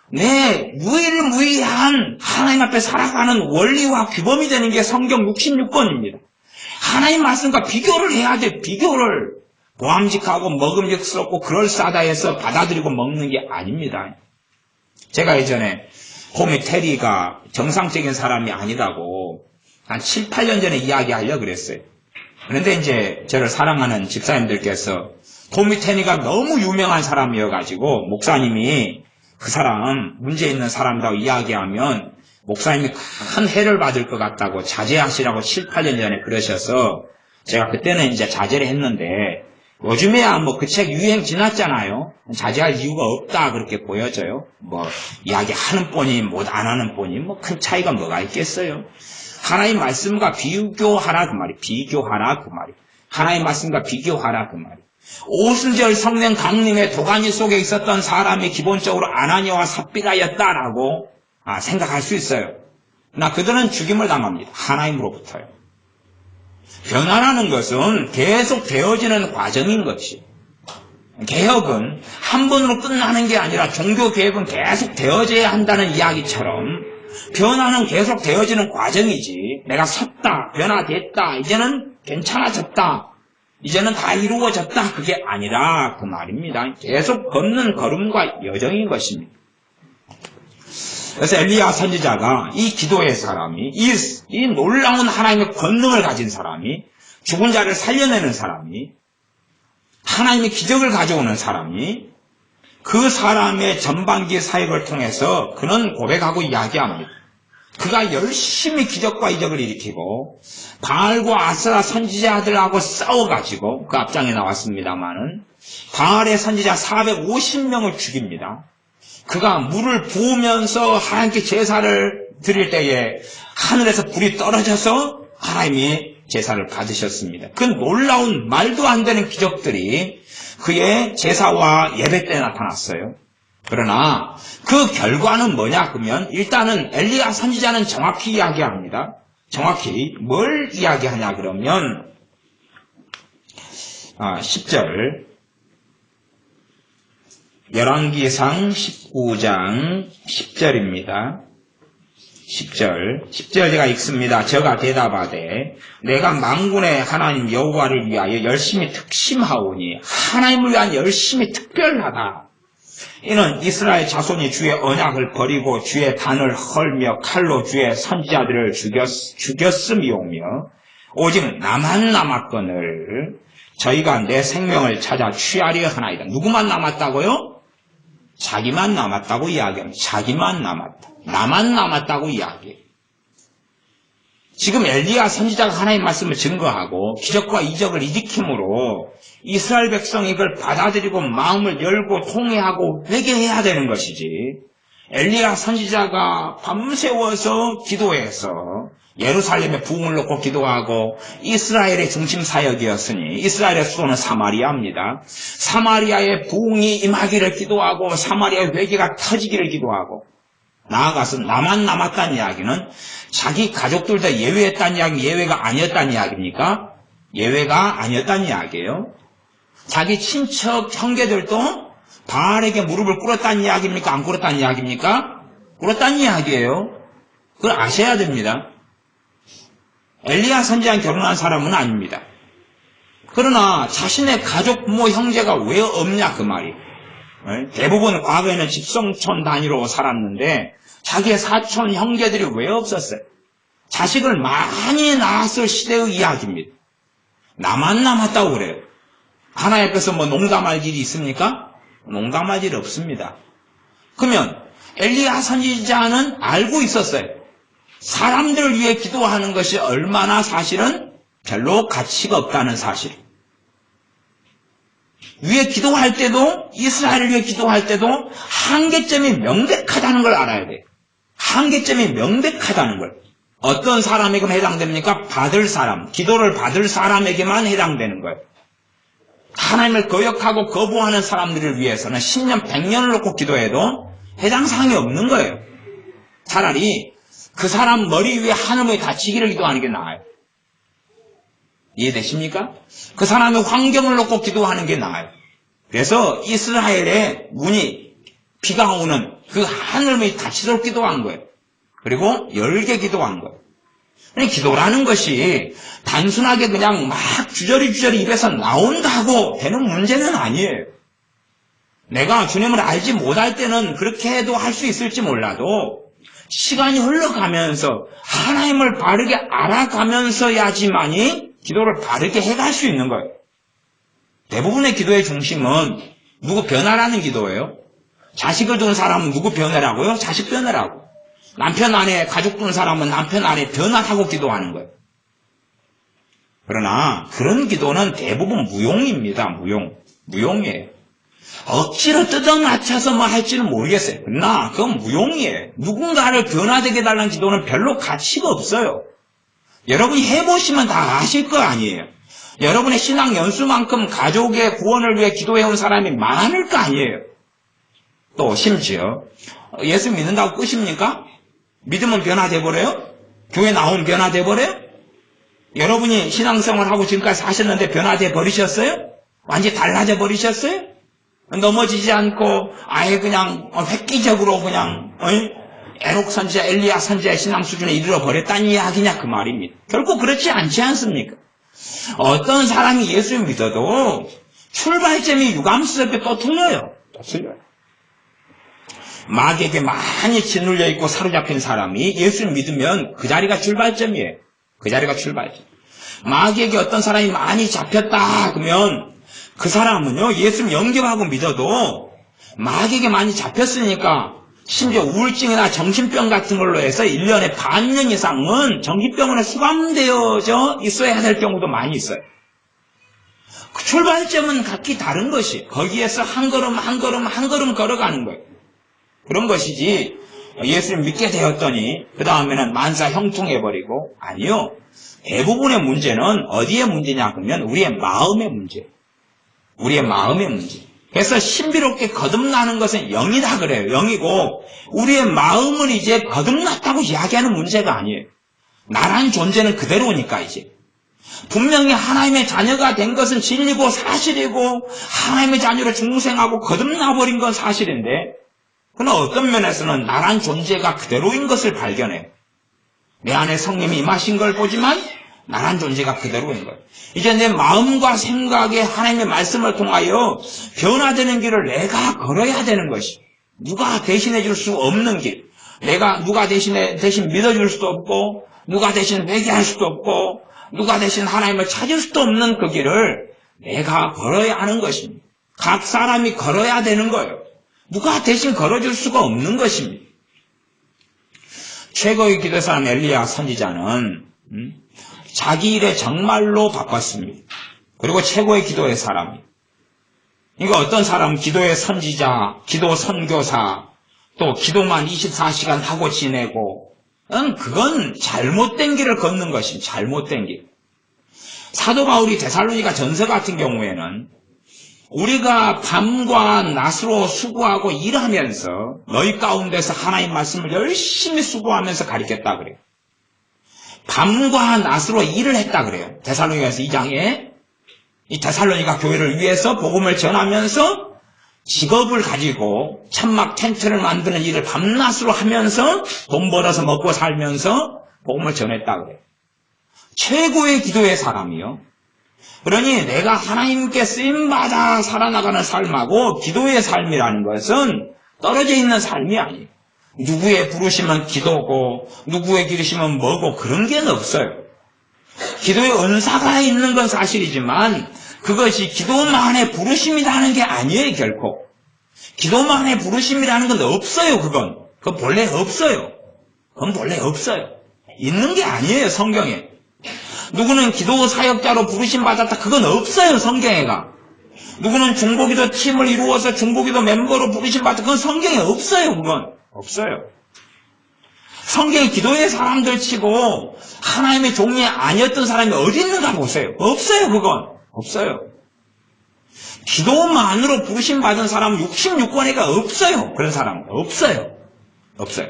S1: 내 유일무이한 하나님 앞에 살아가는 원리와 규범이 되는 게 성경 66권입니다. 하나님 말씀과 비교를 해야 돼. 비교를 보암직하고 먹음직스럽고 그럴싸하다 해서 받아들이고 먹는 게 아닙니다. 제가 예전에 토미 테리가 정상적인 사람이 아니라고 한 7, 8년 전에 이야기하려고 그랬어요. 그런데 이제 저를 사랑하는 집사님들께서 토미 테니가 너무 유명한 사람이어가지고 목사님이 그 사람 문제 있는 사람이라고 이야기하면 목사님이 큰 해를 받을 것 같다고 자제하시라고 7, 8년 전에 그러셔서 제가 그때는 이제 자제를 했는데 요즘에야 뭐 그 책 유행 지났잖아요. 자제할 이유가 없다 그렇게 보여져요. 뭐 이야기하는 뻔이 못 안 하는 뻔이 뭐 큰 차이가 뭐가 있겠어요. 하나님 말씀과 비교하라 그 말이. 비교하라 그 말이. 하나님 말씀과 비교하라 그 말이. 오순절 성령 강림의 도가니 속에 있었던 사람이 기본적으로 아나니아와 삽비라였다라고 생각할 수 있어요. 그러나 그들은 죽임을 당합니다. 하나님으로부터요. 변화라는 것은 계속 되어지는 과정인 것이. 개혁은 한 번으로 끝나는 게 아니라 종교개혁은 계속 되어져야 한다는 이야기처럼 변화는 계속 되어지는 과정이지. 내가 섰다, 변화됐다, 이제는 괜찮아졌다, 이제는 다 이루어졌다, 그게 아니라 그 말입니다. 계속 걷는 걸음과 여정인 것입니다. 그래서 엘리야 선지자가 이 기도의 사람이, 이 놀라운 하나님의 권능을 가진 사람이, 죽은 자를 살려내는 사람이, 하나님의 기적을 가져오는 사람이, 그 사람의 전반기 사역을 통해서 그는 고백하고 이야기합니다. 그가 열심히 기적과 이적을 일으키고 바알과 아스라 선지자들하고 싸워가지고, 그 앞장에 나왔습니다마는 바알의 선지자 450명을 죽입니다. 그가 물을 부으면서 하나님께 제사를 드릴 때에 하늘에서 불이 떨어져서 하나님이 제사를 받으셨습니다. 그 놀라운 말도 안 되는 기적들이 그의 제사와 예배 때 나타났어요. 그러나 그 결과는 뭐냐 그러면 일단은 엘리야 선지자는 정확히 이야기합니다. 정확히 뭘 이야기하냐 그러면 10절 열왕기상 19장 10절입니다. 10절 제가 읽습니다. 저가 대답하되 내가 만군의 하나님 여호와를 위하여 열심히 특심하오니 하나님을 위한 열심히 특별하다. 이는 이스라엘 자손이 주의 언약을 버리고 주의 단을 헐며 칼로 주의 선지자들을 죽였음이오며 오직 나만 남았거늘 저희가 내 생명을 찾아 취하려 하나이다. 누구만 남았다고요? 자기만 남았다고 이야기합니다. 자기만 남았다. 나만 남았다고 이야기해요. 지금 엘리야 선지자가 하나님 말씀을 증거하고 기적과 이적을 일으킴으로 이스라엘 백성이 이걸 받아들이고 마음을 열고 통회하고 회개해야 되는 것이지, 엘리야 선지자가 밤새워서 기도해서 예루살렘에 부흥을 놓고 기도하고 이스라엘의 중심 사역이었으니, 이스라엘의 수도는 사마리아입니다. 사마리아의 부흥이 임하기를 기도하고 사마리아의 회개가 터지기를 기도하고, 나아가서 나만 남았다는 이야기는 자기 가족들도 예외했다는 이야기, 예외가 아니었다는 이야기입니까? 예외가 아니었다는 이야기예요. 자기 친척 형제들도 바알에게 무릎을 꿇었다는 이야기입니까? 안 꿇었다는 이야기입니까? 꿇었다는 이야기예요. 그걸 아셔야 됩니다. 엘리야 선지자랑 결혼한 사람은 아닙니다. 그러나 자신의 가족, 부모, 형제가 왜 없냐 그 말이. 대부분 과거에는 집성촌 단위로 살았는데 자기의 사촌 형제들이 왜 없었어요? 자식을 많이 낳았을 시대의 이야기입니다. 나만 남았다고 그래요. 하나 옆에서 뭐 농담할 일이 있습니까? 농담할 일이 없습니다. 그러면 엘리야 선지자는 알고 있었어요. 사람들을 위해 기도하는 것이 얼마나 사실은 별로 가치가 없다는 사실. 위해 기도할 때도, 이스라엘을 위해 기도할 때도 한계점이 명백하다는 걸 알아야 돼요. 한계점이 명백하다는 걸. 어떤 사람에게만 해당됩니까? 받을 사람, 기도를 받을 사람에게만 해당되는 거예요. 하나님을 거역하고 거부하는 사람들을 위해서는 10년, 100년을 놓고 기도해도 해당 사항이 없는 거예요. 차라리 그 사람 머리 위에 하늘이 닫히기를 기도하는 게 나아요. 이해되십니까? 그 사람의 환경을 놓고 기도하는 게 나아요. 그래서 이스라엘의 문이, 비가 오는 그 하늘이 닫히도록 기도한 거예요. 그리고 열게 기도한 거예요. 기도라는 것이 단순하게 그냥 막 주저리 입에서 나온다고 되는 문제는 아니에요. 내가 주님을 알지 못할 때는 그렇게 해도 할 수 있을지 몰라도 시간이 흘러가면서 하나님을 바르게 알아가면서야지만이 기도를 바르게 해갈 수 있는 거예요. 대부분의 기도의 중심은 누구 변화라는 기도예요. 자식을 둔 사람은 누구 변화라고요? 자식 변화라고. 남편 아내 가족 둔 사람은 남편 아내 변화하고 기도하는 거예요. 그러나 그런 기도는 대부분 무용입니다. 무용이에요. 억지로 뜯어맞춰서 뭐 할지는 모르겠어요. 그러나 그건 무용이에요. 누군가를 변화되게 해달라는 기도는 별로 가치가 없어요. 여러분이 해보시면 다 아실 거 아니에요. 여러분의 신앙 연수만큼 가족의 구원을 위해 기도해온 사람이 많을 거 아니에요. 또 심지어 예수 믿는다고 끝입니까? 믿으면 변화돼버려요? 교회 나오면 변화돼버려요? 여러분이 신앙생활하고 지금까지 사셨는데 변화돼 버리셨어요? 완전히 달라져 버리셨어요? 넘어지지 않고 아예 그냥 획기적으로 그냥 에녹 선지자, 엘리야 선지자의 신앙 수준에 이르러 버렸다는 이야기냐 그 말입니다. 결코 그렇지 않지 않습니까? 어떤 사람이 예수 믿어도 출발점이 유감스럽게 또 틀려요. 마귀에게 많이 짓눌려 있고 사로잡힌 사람이 예수를 믿으면 그 자리가 출발점이에요. 그 자리가 출발점. 마귀에게 어떤 사람이 많이 잡혔다 그러면 그 사람은요 예수를 영접하고 믿어도 마귀에게 많이 잡혔으니까 심지어 우울증이나 정신병 같은 걸로 해서 1년에 반년 이상은 정신병원에 수감되어져 있어야 될 경우도 많이 있어요. 그 출발점은 각기 다른 것이 거기에서 한 걸음 걸어가는 거예요. 그런 것이지 예수를 믿게 되었더니 그 다음에는 만사 형통해버리고 아니요. 대부분의 문제는 어디의 문제냐 그러면 우리의 마음의 문제. 우리의 마음의 문제. 그래서 신비롭게 거듭나는 것은 영이다 그래요. 영이고 우리의 마음은 이제 거듭났다고 이야기하는 문제가 아니에요. 나란 존재는 그대로니까 이제. 분명히 하나님의 자녀가 된 것은 진리고 사실이고 하나님의 자녀로 중생하고 거듭나버린 건 사실인데 그러나 어떤 면에서는 나란 존재가 그대로인 것을 발견해요. 내 안에 성령이 임하신 걸 보지만 나란 존재가 그대로인 거예요. 이제 내 마음과 생각에 하나님의 말씀을 통하여 변화되는 길을 내가 걸어야 되는 것이 누가 대신해 줄 수 없는 길. 내가 누가 대신 믿어줄 수도 없고 누가 대신 회개할 수도 없고 누가 대신 하나님을 찾을 수도 없는 그 길을 내가 걸어야 하는 것입니다. 각 사람이 걸어야 되는 거예요. 누가 대신 걸어줄 수가 없는 것입니다. 최고의 기도 사람 엘리야 선지자는 자기 일에 정말로 바빴습니다. 그리고 최고의 기도의 사람이. 그러니까 어떤 사람은 기도의 선지자, 기도 선교사, 또 기도만 24시간 하고 지내고 그건 잘못된 길을 걷는 것입니다. 잘못된 길. 사도 바울이 데살로니가 전서 같은 경우에는 우리가 밤과 낮으로 수고하고 일하면서 너희 가운데서 하나님 말씀을 열심히 수고하면서 가르쳤다 그래요. 밤과 낮으로 일을 했다 그래요. 데살로니가서 2장에 이 데살로니가 교회를 위해서 복음을 전하면서 직업을 가지고 천막 텐트를 만드는 일을 밤낮으로 하면서 돈 벌어서 먹고 살면서 복음을 전했다 그래요. 최고의 기도의 사람이요. 그러니 내가 하나님께 쓰임받아 살아나가는 삶하고 기도의 삶이라는 것은 떨어져 있는 삶이 아니에요. 누구의 부르시면 기도고 누구의 기르시면 뭐고 그런 게 없어요. 기도의 은사가 있는 건 사실이지만 그것이 기도만의 부르심이라는 게 아니에요. 결코. 기도만의 부르심이라는 건 없어요. 그건 본래 없어요. 그건 본래 없어요. 있는 게 아니에요. 성경에. 누구는 기도 사역자로 부르심 받았다. 그건 없어요. 성경에가. 누구는 중보기도 팀을 이루어서 중보기도 멤버로 부르심 받았다. 그건 성경에 없어요. 그건 없어요. 성경에 기도의 사람들 치고 하나님의 종이 아니었던 사람이 어디 있는가 보세요. 없어요. 그건 없어요. 기도만으로 부르심 받은 사람은 66권에가 없어요. 그런 사람은 없어요. 없어요.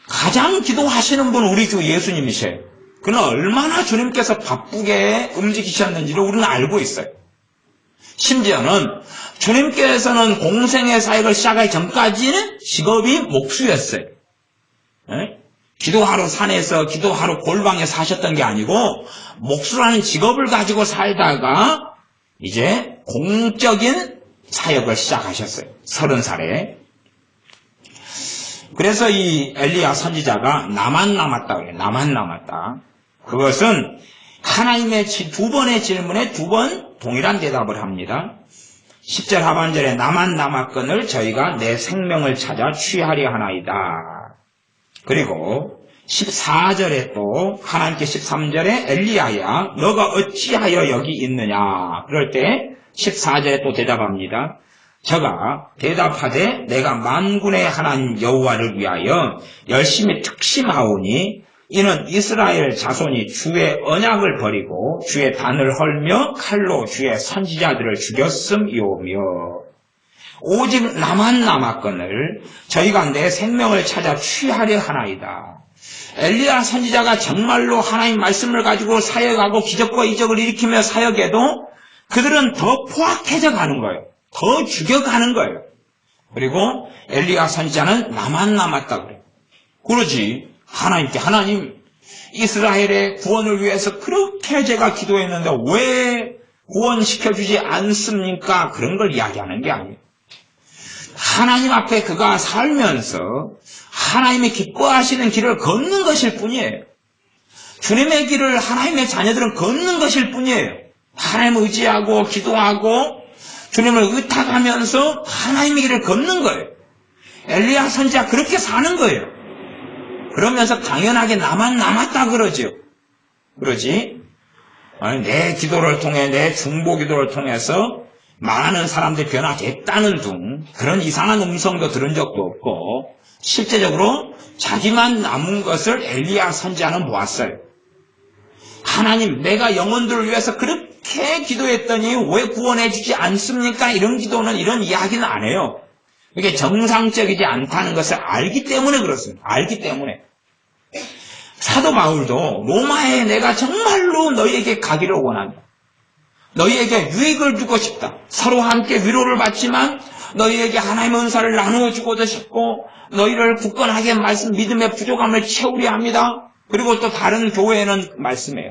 S1: 가장 기도하시는 분은 우리 주 예수님이세요. 그는 얼마나 주님께서 바쁘게 움직이셨는지를 우리는 알고 있어요. 심지어는 주님께서는 공생의 사역을 시작하기 전까지는 직업이 목수였어요. 네? 기도하러 산에서 기도하러 골방에 사셨던 게 아니고 목수라는 직업을 가지고 살다가 이제 공적인 사역을 시작하셨어요. 30살에. 그래서 이 엘리야 선지자가 나만 남았다 그래요. 나만 남았다. 그것은 하나님의 두 번의 질문에 두 번 동일한 대답을 합니다. 10절 하반절에 나만 남았거늘 저희가 내 생명을 찾아 취하려 하나이다. 그리고 14절에 또 하나님께 13절에 엘리야야 너가 어찌하여 여기 있느냐. 그럴 때 14절에 또 대답합니다. 저가 대답하되 내가 만군의 하나님 여호와를 위하여 열심히 특심하오니 이는 이스라엘 자손이 주의 언약을 버리고 주의 단을 헐며 칼로 주의 선지자들을 죽였음이오며 오직 나만 남았거늘 저희가 내 생명을 찾아 취하려 하나이다. 엘리야 선지자가 정말로 하나님 말씀을 가지고 사역하고 기적과 이적을 일으키며 사역해도 그들은 더 포악해져 가는 거예요. 더 죽여가는 거예요. 그리고 엘리야 선지자는 나만 남았다 그래요. 그러지 하나님께 하나님 이스라엘의 구원을 위해서 그렇게 제가 기도했는데 왜 구원시켜주지 않습니까? 그런 걸 이야기하는 게 아니에요. 하나님 앞에 그가 살면서 하나님이 기뻐하시는 길을 걷는 것일 뿐이에요. 주님의 길을 하나님의 자녀들은 걷는 것일 뿐이에요. 하나님을 의지하고 기도하고 주님을 의탁하면서 하나님의 길을 걷는 거예요. 엘리야 선지자 그렇게 사는 거예요. 그러면서 당연하게 나만 남았다 그러죠. 그러지? 아니, 내 기도를 통해 내 중보 기도를 통해서 많은 사람들이 변화됐다는 등 그런 이상한 음성도 들은 적도 없고 실제적으로 자기만 남은 것을 엘리야 선지자는 보았어요. 하나님 내가 영혼들을 위해서 그렇게 기도했더니 왜 구원해 주지 않습니까? 이런 기도는 이런 이야기는 안 해요. 이게 정상적이지 않다는 것을 알기 때문에 그렇습니다. 알기 때문에. 사도 바울도 로마에 내가 정말로 너희에게 가기를 원한다. 너희에게 유익을 주고 싶다. 서로 함께 위로를 받지만 너희에게 하나님의 은사를 나누어 주고도 싶고 너희를 굳건하게 믿음의 부족함을 채우려 합니다. 그리고 또 다른 교회에는 말씀해요.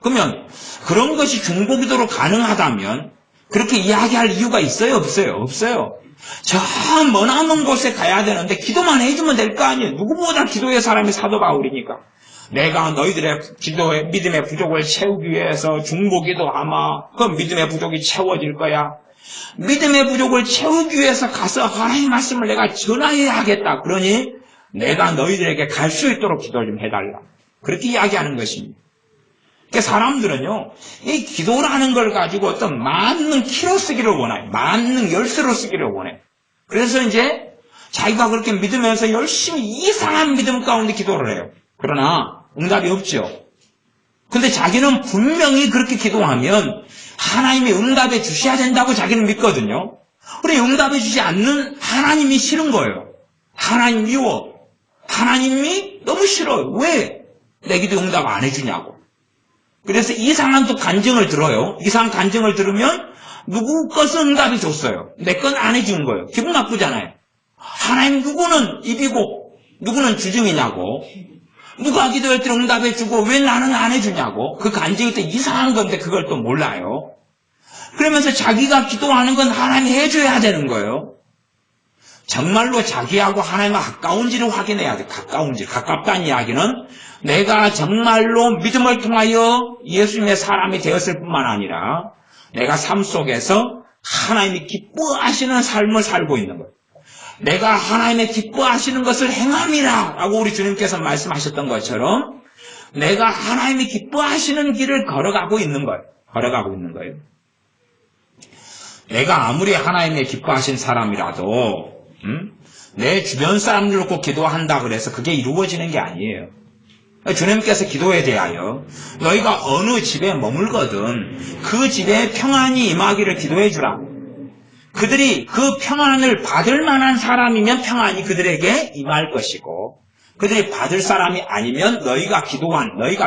S1: 그러면 그런 것이 중보기도로 가능하다면 그렇게 이야기할 이유가 있어요? 없어요? 없어요. 저 머나먼 곳에 가야 되는데 기도만 해주면 될 거 아니에요. 누구보다 기도의 사람이 사도 바울이니까. 내가 너희들의 기도의 믿음의 부족을 채우기 위해서 중보기도하마. 그럼 믿음의 부족이 채워질 거야. 믿음의 부족을 채우기 위해서 가서 하나님의 말씀을 내가 전하해야 하겠다. 그러니 내가 너희들에게 갈 수 있도록 기도를 좀 해달라. 그렇게 이야기하는 것입니다. 그러니까 사람들은요, 이 기도라는 걸 가지고 어떤 만능 키로 쓰기를 원해요. 만능 열쇠로 쓰기를 원해요. 그래서 이제 자기가 그렇게 믿으면서 열심히 이상한 믿음 가운데 기도를 해요. 그러나 응답이 없죠. 근데 자기는 분명히 그렇게 기도하면 하나님이 응답해 주셔야 된다고 자기는 믿거든요. 그래 응답해 주지 않는 하나님이 싫은 거예요. 하나님 미워. 하나님이 너무 싫어요. 왜? 내 기도 응답 안 해주냐고. 그래서 이상한 또 간증을 들어요. 이상한 간증을 들으면 누구 것은 응답이 줬어요. 내 건 안 해준 거예요. 기분 나쁘잖아요. 하나님 누구는 입이고 누구는 주중이냐고. 누가 기도할 때 응답해주고 왜 나는 안 해주냐고. 그 간증이 또 이상한 건데 그걸 또 몰라요. 그러면서 자기가 기도하는 건 하나님이 해줘야 되는 거예요. 정말로 자기하고 하나님과 가까운지를 확인해야 돼. 가깝다는 이야기는 내가 정말로 믿음을 통하여 예수님의 사람이 되었을 뿐만 아니라 내가 삶 속에서 하나님이 기뻐하시는 삶을 살고 있는 거예요. 내가 하나님의 기뻐하시는 것을 행함이라 라고 우리 주님께서 말씀하셨던 것처럼 내가 하나님이 기뻐하시는 길을 걸어가고 있는 거예요. 내가 아무리 하나님의 기뻐하신 사람이라도 내 주변 사람들 놓고 기도한다 그래서 그게 이루어지는 게 아니에요. 주님께서 기도에 대하여 너희가 어느 집에 머물거든 그 집에 평안이 임하기를 기도해 주라. 그들이 그 평안을 받을 만한 사람이면 평안이 그들에게 임할 것이고 그들이 받을 사람이 아니면 너희가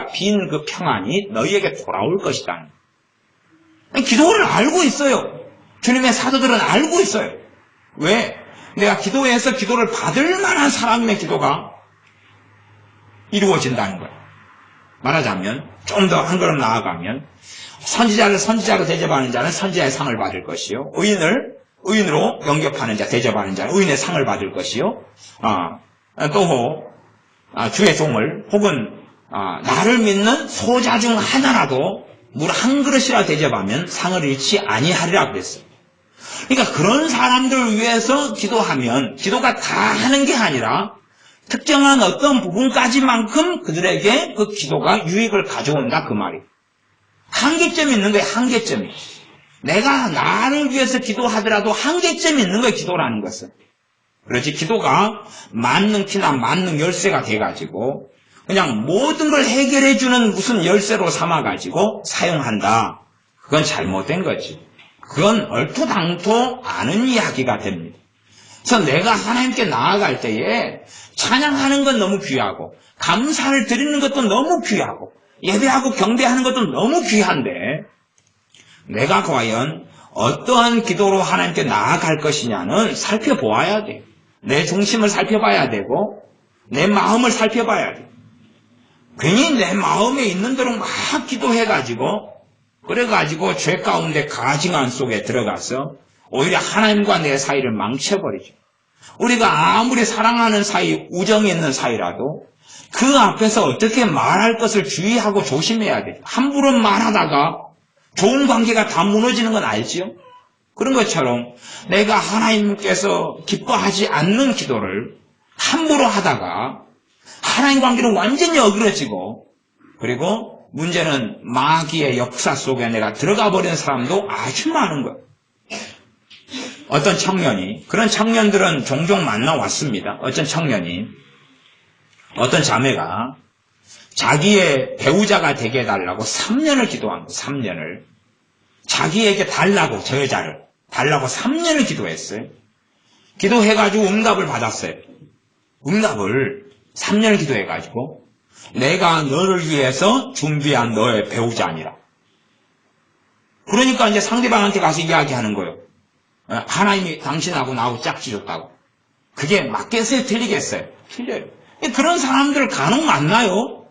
S1: 빈 그 평안이 너희에게 돌아올 것이다. 기도를 알고 있어요. 주님의 사도들은 알고 있어요. 왜? 내가 기도해서 기도를 받을 만한 사람의 기도가 이루어진다는 거예요. 말하자면 좀 더 한 걸음 나아가면 선지자를 선지자로 대접하는 자는 선지자의 상을 받을 것이요. 의인으로 영접하는 자, 대접하는 자는 의인의 상을 받을 것이요. 또 주의 종을 혹은 나를 믿는 소자 중 하나라도 물 한 그릇이라 대접하면 상을 잃지 아니하리라 그랬어요. 그러니까 그런 사람들을 위해서 기도하면 기도가 다 하는 게 아니라 특정한 어떤 부분까지만큼 그들에게 그 기도가 유익을 가져온다 그 말이에요. 한계점이 있는 거예요. 한계점이. 내가 나를 위해서 기도하더라도 한계점이 있는 거예요. 기도라는 것은. 그렇지 기도가 만능 키나 만능 열쇠가 돼가지고 그냥 모든 걸 해결해주는 무슨 열쇠로 삼아가지고 사용한다. 그건 잘못된 거지. 그건 얼토당토 아는 이야기가 됩니다. 그래서 내가 하나님께 나아갈 때에 찬양하는 건 너무 귀하고 감사를 드리는 것도 너무 귀하고 예배하고 경배하는 것도 너무 귀한데 내가 과연 어떠한 기도로 하나님께 나아갈 것이냐는 살펴보아야 돼. 내 중심을 살펴봐야 되고 내 마음을 살펴봐야 돼. 괜히 내 마음에 있는 대로 막 기도해가지고 그래가지고 죄 가운데 가증한 속에 들어가서 오히려 하나님과 내 사이를 망쳐버리죠. 우리가 아무리 사랑하는 사이, 우정이 있는 사이라도 그 앞에서 어떻게 말할 것을 주의하고 조심해야 돼. 함부로 말하다가 좋은 관계가 다 무너지는 건 알지요? 그런 것처럼 내가 하나님께서 기뻐하지 않는 기도를 함부로 하다가 하나님 관계는 완전히 어그러지고 그리고 문제는 마귀의 역사 속에 내가 들어가 버리는 사람도 아주 많은 거예요. 어떤 청년이, 그런 청년들은 종종 만나왔습니다. 어떤 청년이, 어떤 자매가 자기의 배우자가 되게 해달라고 3년을 기도한 거예요. 3년을. 자기에게 달라고, 저 여자를 달라고 3년을 기도했어요. 기도해가지고 응답을 받았어요. 응답을 3년을 기도해가지고 내가 너를 위해서 준비한 너의 배우자니라. 그러니까 이제 상대방한테 가서 이야기하는 거예요. 하나님이 당신하고 나하고 짝지 줬다고. 그게 맞겠어요? 틀리겠어요? 틀려요. 그런 사람들 간혹 만나요.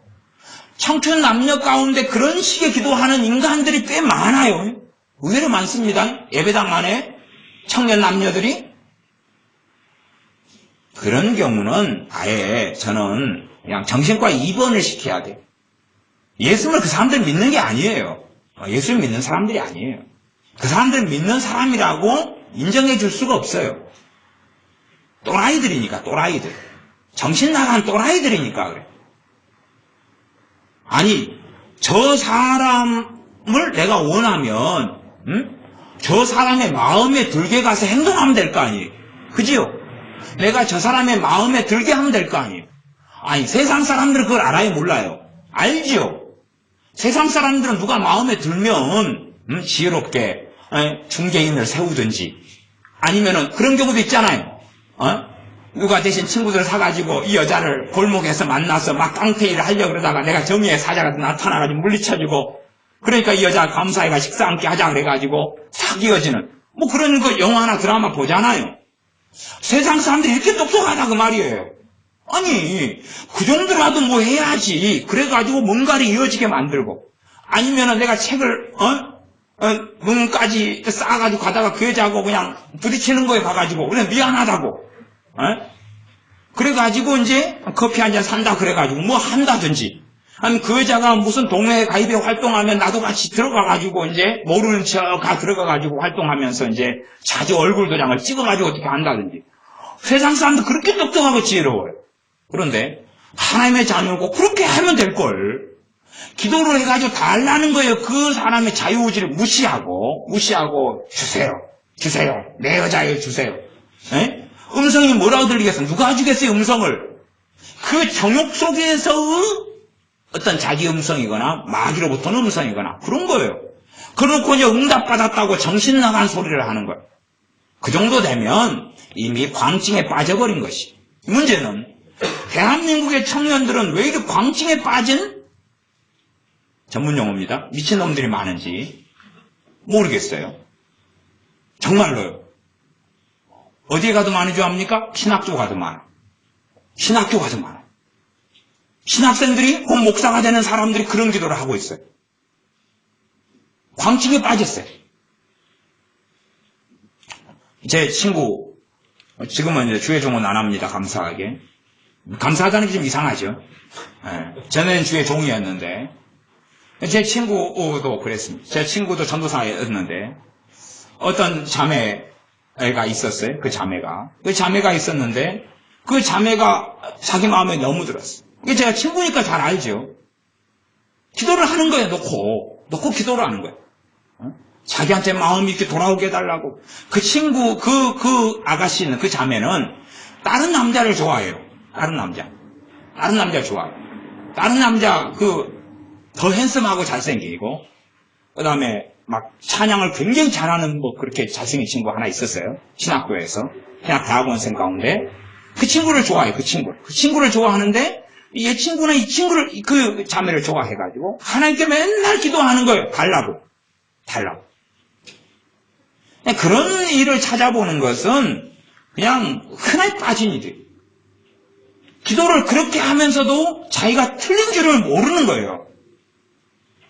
S1: 청춘 남녀 가운데 그런 식의 기도하는 인간들이 꽤 많아요. 의외로 많습니다. 예배당 안에 청년 남녀들이. 그런 경우는 아예 저는 그냥 정신과 입원을 시켜야 돼요. 예수님을 그 사람들 믿는 게 아니에요. 예수를 믿는 사람들이 아니에요. 그 사람들 믿는 사람이라고 인정해 줄 수가 없어요. 또라이들이니까, 또라이들. 정신 나간 또라이들이니까 그래. 아니, 저 사람을 내가 원하면, 저 사람의 마음에 들게 가서 행동하면 될 거 아니에요. 그지요? 내가 저 사람의 마음에 들게 하면 될 거 아니에요. 아니, 세상 사람들은 그걸 알아요? 몰라요? 알지요? 세상 사람들은 누가 마음에 들면, 지혜롭게, 중개인을 세우든지, 아니면은 그런 경우도 있잖아요. 누가 대신 친구들 사가지고 이 여자를 골목에서 만나서 막 깡패일을 하려고 그러다가 내가 정의의 사자가 나타나가지고 물리쳐주고, 그러니까 이 여자 감사해가 식사 함께 하자 그래가지고 싹 이어지는, 뭐 그런 거 영화나 드라마 보잖아요. 세상 사람들이 이렇게 똑똑하다 그 말이에요. 아니, 그 정도라도 뭐 해야지. 그래가지고 뭔가를 이어지게 만들고, 아니면은 내가 책을, 눈까지 쌓아가지고 가다가 그 여자하고 그냥 부딪히는 거에 가가지고, 그냥 미안하다고, 그래가지고 이제 커피 한 잔 산다 그래가지고 뭐 한다든지, 아니면 그 여자가 무슨 동호회 가입에 활동하면 나도 같이 들어가가지고 이제 모르는 척 들어가가지고 활동하면서 이제 자주 얼굴 도장을 찍어가지고 어떻게 한다든지. 세상 사람도 그렇게 똑똑하고 지혜로워요. 그런데 하나님의 자녀고 그렇게 하면 될걸. 기도를 해가지고 달라는 거예요. 그 사람의 자유의지를 무시하고 주세요. 내 여자예요, 주세요. 에? 음성이 뭐라고 들리겠어? 누가 주겠어요, 음성을? 그 정욕 속에서의 어떤 자기 음성이거나 마귀로부터는 음성이거나 그런 거예요. 그러고 이제 응답받았다고 정신 나간 소리를 하는 거예요. 그 정도 되면 이미 광증에 빠져버린 것이. 문제는 대한민국의 청년들은 왜 이렇게 광증에 빠진, 전문 용어입니다, 미친놈들이 많은지 모르겠어요. 정말로요. 어디에 가도 많은 줄 압니까? 신학교 가도 많아. 신학교 가도 많아. 신학생들이 곧 목사가 되는 사람들이 그런 기도를 하고 있어요. 광증에 빠졌어요. 제 친구, 지금은 이제 주의 종은 안 합니다. 감사하게. 감사하다는 게 좀 이상하죠. 전에는 주의 종이었는데, 제 친구도 그랬습니다. 제 친구도 전도사였는데, 어떤 자매가 있었어요. 그 자매가 있었는데, 그 자매가 자기 마음에 너무 들었어. 이게 제가 친구니까 잘 알죠. 기도를 하는 거예요. 놓고 기도를 하는 거예요. 자기한테 마음이 이렇게 돌아오게 해달라고. 그 친구, 그 아가씨는, 그 자매는 다른 남자를 좋아해요. 다른 남자 좋아해요. 다른 남자, 더 핸섬하고 잘생기고, 그 다음에 막 찬양을 굉장히 잘하는 그렇게 잘생긴 친구 하나 있었어요. 신학교에서. 신학 대학원생 가운데. 그 친구를 좋아해요. 그 친구를 좋아하는데, 이 친구는 그 자매를 좋아해가지고, 하나님께 맨날 기도하는 거예요. 달라고. 그런 일을 찾아보는 것은 그냥 흔하게 빠진 일이에요. 기도를 그렇게 하면서도 자기가 틀린 줄을 모르는 거예요.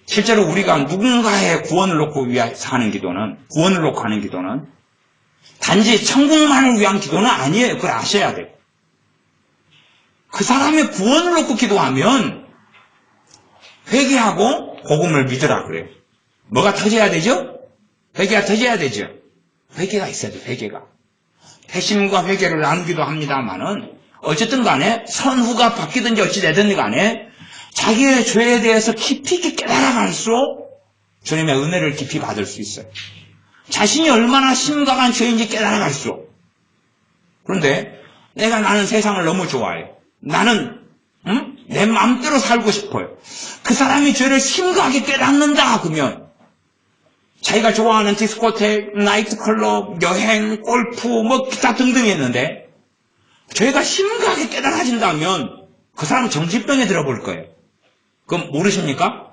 S1: 실제로 우리가 누군가의 구원을 놓고 하는 기도는 단지 천국만을 위한 기도는 아니에요. 그걸 아셔야 돼요. 그 사람의 구원을 놓고 기도하면 회개하고 복음을 믿으라 그래요. 뭐가 터져야 되죠? 회개가 터져야 되죠. 회개가 있어야 돼요. 회개가. 회심과 회개를 나누기도 합니다만은 어쨌든 간에 선후가 바뀌든지 어찌 되든 간에 자기의 죄에 대해서 깊이 있게 깨달아갈수록 주님의 은혜를 깊이 받을 수 있어요. 자신이 얼마나 심각한 죄인지 깨달아갈수록. 그런데 나는 세상을 너무 좋아해요. 나는 내 마음대로 살고 싶어요. 그 사람이 죄를 심각하게 깨닫는다 그러면 자기가 좋아하는 디스코텍, 나이트클럽, 여행, 골프, 기타 등등 있는데 죄가 심각하게 깨달아진다면 그 사람은 정신병에 들어볼 거예요. 그럼 모르십니까?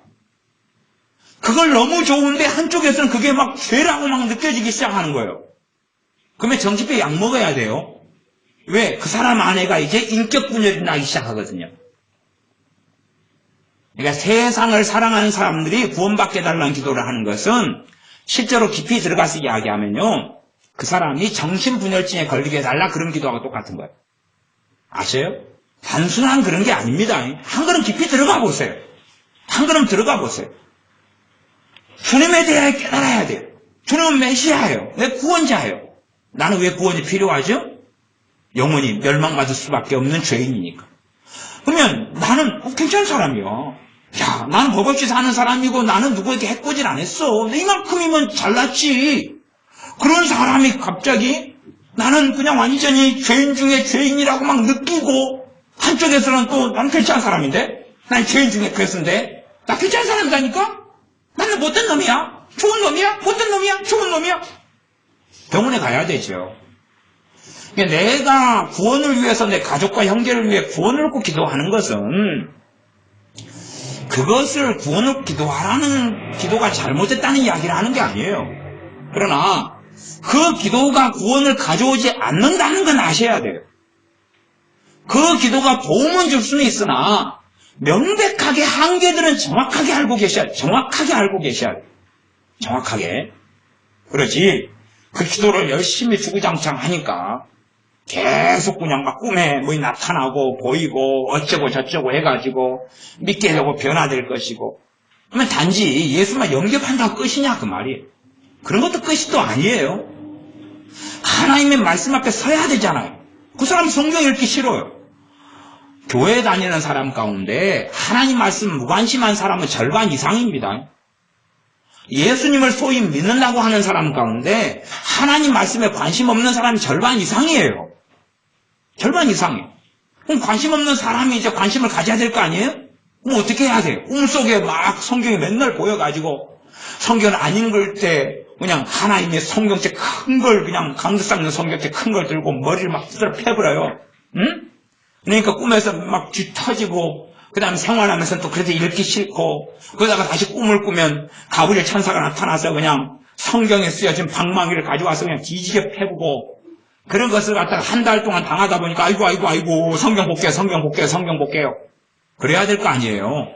S1: 그걸 너무 좋은데 한쪽에서는 그게 막 죄라고 막 느껴지기 시작하는 거예요. 그러면 정신병 약 먹어야 돼요. 왜? 그 사람 안에가 이제 인격 분열이 나기 시작하거든요. 그러니까 세상을 사랑하는 사람들이 구원받게 해달라는 기도를 하는 것은 실제로 깊이 들어가서 이야기하면요. 그 사람이 정신분열증에 걸리게 해달라 그런 기도하고 똑같은 거예요. 아세요? 단순한 그런 게 아닙니다. 한 걸음 깊이 들어가 보세요. 한 걸음 들어가 보세요. 주님에 대해 깨달아야 돼요. 주님은 메시아예요. 왜 구원자예요? 나는 왜 구원이 필요하죠? 영원히 멸망받을 수밖에 없는 죄인이니까. 그러면 나는 괜찮은 사람이요. 야, 나는 법 없이 사는 사람이고 나는 누구에게 해코지를 안 했어. 이만큼이면 잘났지. 그런 사람이 갑자기 나는 그냥 완전히 죄인 중에 죄인이라고 막 느끼고 한쪽에서는 또 나는 괜찮은 사람인데 난 죄인 중에 괴수인데 나 괜찮은 사람이라니까? 나는 못된 놈이야. 좋은 놈이야? 못된 놈이야? 좋은 놈이야? 병원에 가야 되죠. 내가 구원을 위해서 내 가족과 형제를 위해 구원을 놓고 기도하는 것은 그것을 구원을 기도하라는 기도가 잘못됐다는 이야기를 하는 게 아니에요. 그러나 그 기도가 구원을 가져오지 않는다는 건 아셔야 돼요. 그 기도가 도움은 줄 수는 있으나 명백하게 한계들은 정확하게 알고 계셔야 돼요. 정확하게. 그렇지. 그 기도를 열심히 주구장창 하니까 계속 그냥 막 꿈에 나타나고 보이고 어쩌고 저쩌고 해가지고 믿게 되고 변화될 것이고 그러면 단지 예수만 영접한다고 끝이냐 그 말이에요. 그런 것도 끝이 또 아니에요. 하나님의 말씀 앞에 서야 되잖아요. 그 사람 성경 읽기 싫어요. 교회 다니는 사람 가운데 하나님 말씀 무관심한 사람은 절반 이상입니다. 예수님을 소위 믿는다고 하는 사람 가운데 하나님 말씀에 관심 없는 사람이 절반 이상이에요. 절반 이상이에요. 그럼 관심 없는 사람이 이제 관심을 가져야 될 거 아니에요? 그럼 어떻게 해야 돼요? 꿈속에 막 성경이 맨날 보여가지고 성경을 안 읽을 때 그냥 하나님의 성경책 큰 걸 그냥 강도 쌓는 성경책 큰 걸 들고 머리를 막 두드려 패버려요. 응? 그러니까 꿈에서 막 쥐 터지고 그 다음에 생활하면서 또 그래도 읽기 싫고 그러다가 다시 꿈을 꾸면 가브리엘 천사가 나타나서 그냥 성경에 쓰여진 방망이를 가져와서 그냥 뒤지게 패보고 그런 것을 갖다가 한 달 동안 당하다 보니까 아이고 성경 볼게요. 그래야 될 거 아니에요.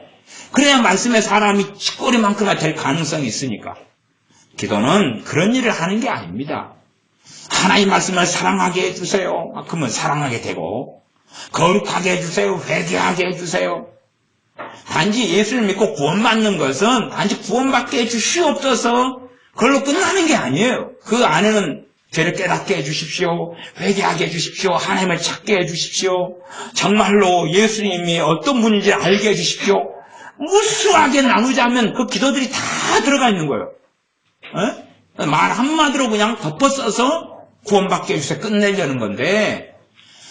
S1: 그래야 말씀의 사람이 찌꺼리만큼은 될 가능성이 있으니까. 기도는 그런 일을 하는 게 아닙니다. 하나님 말씀을 사랑하게 해주세요. 그러면 사랑하게 되고 거룩하게 해주세요. 회개하게 해주세요. 단지 예수를 믿고 구원받는 것은 단지 구원받게 해주시옵소서 그걸로 끝나는 게 아니에요. 그 안에는 죄를 깨닫게 해주십시오. 회개하게 해주십시오. 하나님을 찾게 해주십시오. 정말로 예수님이 어떤 분인지 알게 해주십시오. 무수하게 나누자면 그 기도들이 다 들어가 있는 거예요. 말 한마디로 그냥 덮어써서 구원받게 해주세요. 끝내려는 건데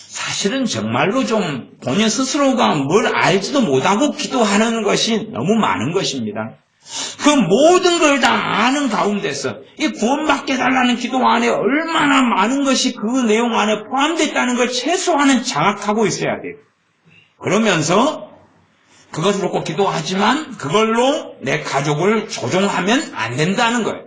S1: 사실은 정말로 좀 본인 스스로가 뭘 알지도 못하고 기도하는 것이 너무 많은 것입니다. 그 모든 걸 다 아는 가운데서 이 구원받게 달라는 기도 안에 얼마나 많은 것이 그 내용 안에 포함되어 있다는 걸 최소한은 장악하고 있어야 돼요. 그러면서 그것을 놓고 기도하지만 그걸로 내 가족을 조종하면 안 된다는 거예요.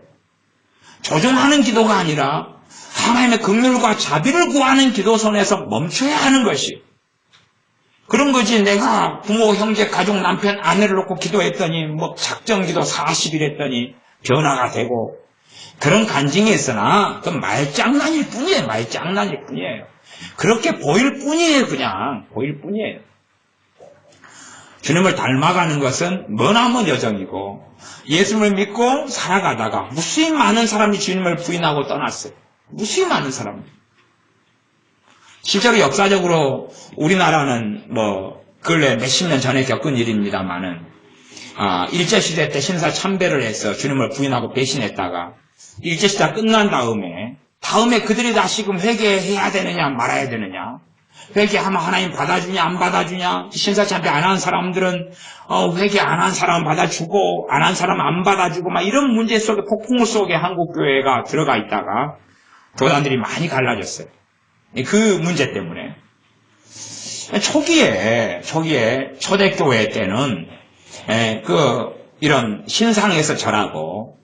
S1: 조종하는 기도가 아니라 하나님의 긍휼과 자비를 구하는 기도선에서 멈춰야 하는 것이 그런 거지. 내가 부모, 형제, 가족, 남편, 아내를 놓고 기도했더니 뭐 작정기도 40일 했더니 변화가 되고 그런 간증이 있으나 그건 말장난일 뿐이에요. 말장난일 뿐이에요. 그렇게 보일 뿐이에요. 그냥 보일 뿐이에요. 주님을 닮아가는 것은 머나먼 여정이고 예수님을 믿고 살아가다가 무수히 많은 사람이 주님을 부인하고 떠났어요. 무수히 많은 사람. 실제로 역사적으로 우리나라는 근래 몇십 년 전에 겪은 일입니다만은 일제시대 때 신사참배를 해서 주님을 부인하고 배신했다가 일제시대가 끝난 다음에 그들이 다시금 회개해야 되느냐 말아야 되느냐, 회개하면 하나님 받아주냐 안 받아주냐, 신사참배 안 한 사람들은 회개 안 한 사람 받아주고 안 한 사람 안 받아주고 막 이런 문제 속에 폭풍 속에 한국교회가 들어가 있다가 교단들이 많이 갈라졌어요. 그 문제 때문에. 초기에 초대교회 때는 이런 신상에서 절하고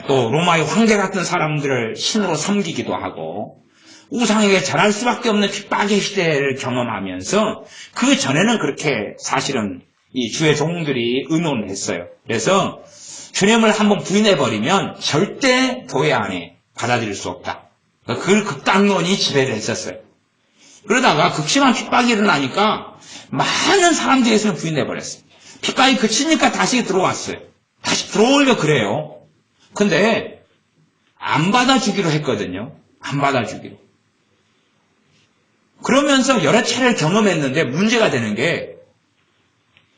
S1: 또 로마의 황제 같은 사람들을 신으로 섬기기도 하고 우상에게 절할 수밖에 없는 핍박의 시대를 경험하면서 그 전에는 그렇게 사실은 이 주의 종들이 의논했어요. 그래서 주님을 한번 부인해버리면 절대 교회 안에 받아들일 수 없다. 그 극단론이 지배를 했었어요. 그러다가 극심한 핍박이 일어나니까 많은 사람들이 예수님을 부인해버렸어요. 핍박이 그치니까 다시 들어왔어요. 다시 들어오려 그래요. 근데 안 받아주기로 했거든요. 안 받아주기로. 그러면서 여러 차례를 경험했는데 문제가 되는 게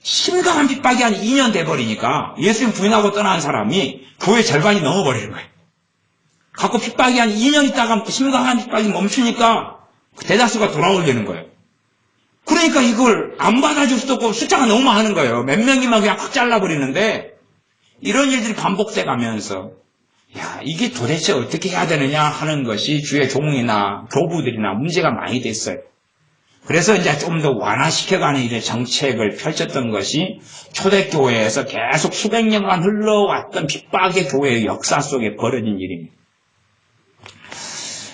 S1: 심각한 핍박이 한 2년 돼버리니까 예수님 부인하고 떠난 사람이 교회 절반이 넘어버리는 거예요. 갖고 핍박이 한 2년 있다가 심각한 핍박이 멈추니까 대다수가 돌아오려는 거예요. 그러니까 이걸 안 받아줄 수도 없고 숫자가 너무 많은 거예요. 몇 명이면 그냥 확 잘라버리는데 이런 일들이 반복돼 가면서 이게 도대체 어떻게 해야 되느냐 하는 것이 주의 종이나 교부들이나 문제가 많이 됐어요. 그래서 이제 좀 더 완화시켜가는 일의 정책을 펼쳤던 것이 초대교회에서 계속 수백 년간 흘러왔던 핍박의 교회의 역사 속에 벌어진 일입니다.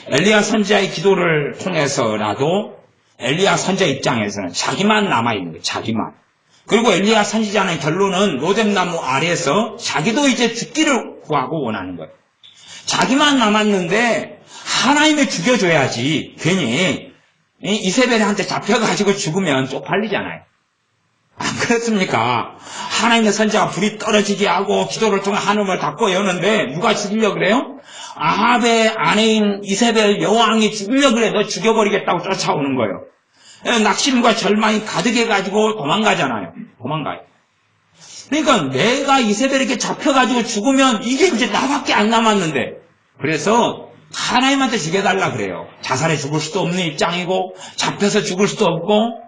S1: 엘리야 선지자의 기도를 통해서라도 엘리야 선지자 입장에서는 자기만 남아있는 거예요. 자기만. 그리고 엘리야 선지자는 결론은 로뎀나무 아래에서 자기도 이제 죽기를 구하고 원하는 거예요. 자기만 남았는데 하나님을 죽여줘야지 괜히 이세벨한테 잡혀가지고 죽으면 쪽팔리잖아요. 안 그렇습니까? 하나님의 선지자가 불이 떨어지게 하고 기도를 통해 하늘을 닫고 여는데 누가 죽이려고 그래요? 아합의 아내인 이세벨 여왕이 죽이려고 그래. 너 죽여버리겠다고 쫓아오는 거예요. 낙심과 절망이 가득해가지고 도망가잖아요. 도망가요. 그러니까 내가 이세벨에게 잡혀가지고 죽으면 이게 이제 나밖에 안 남았는데 그래서 하나님한테 죽여달라 그래요. 자살해 죽을 수도 없는 입장이고 잡혀서 죽을 수도 없고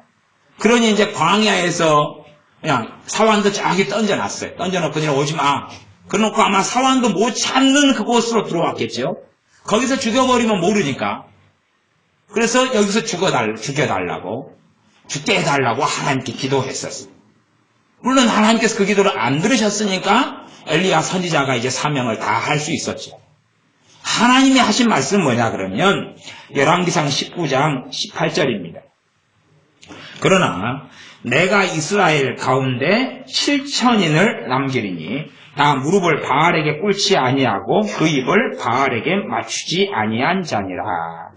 S1: 그러니 이제 광야에서 그냥 사환도 저기 던져놨어요. 던져놓고 그냥 오지 마. 그러놓고 아마 사환도 못 찾는 그곳으로 들어왔겠죠. 거기서 죽여버리면 모르니까. 그래서 여기서 죽여달라고 죽게 해달라고 하나님께 기도했었어요. 물론 하나님께서 그 기도를 안 들으셨으니까 엘리야 선지자가 이제 사명을 다 할 수 있었죠. 하나님이 하신 말씀은 뭐냐 그러면 열왕기상 19장 18절입니다. 그러나 내가 이스라엘 가운데 7천인을 남기리니 다 무릎을 바알에게 꿇지 아니하고 그 입을 바알에게 맞추지 아니한 자니라.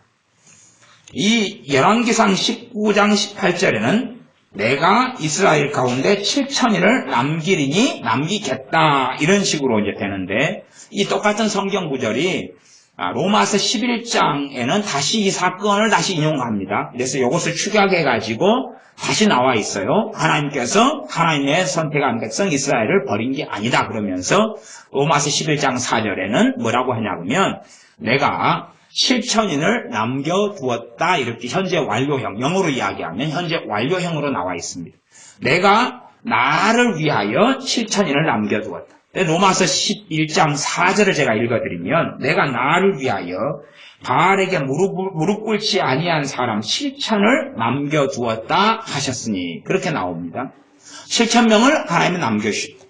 S1: 이 열왕기상 19장 18절에는 내가 이스라엘 가운데 7천인을 남기리니 남기겠다 이런 식으로 이제 되는데 이 똑같은 성경 구절이 로마서 11장에는 다시 이 사건을 다시 인용합니다. 그래서 이것을 축약해가지고 다시 나와 있어요. 하나님께서 하나님의 선택한 백성 이스라엘을 버린 게 아니다 그러면서 로마서 11장 4절에는 뭐라고 하냐면 내가 7천인을 남겨두었다 이렇게 현재 완료형, 영어로 이야기하면 현재 완료형으로 나와 있습니다. 내가 나를 위하여 7천인을 남겨두었다. 로마서 11장 4절을 제가 읽어드리면 내가 나를 위하여 바알에게 무릎 꿇지 아니한 사람 7천을 남겨두었다 하셨으니 그렇게 나옵니다. 7,000명을 하나님이 남겨주셨다.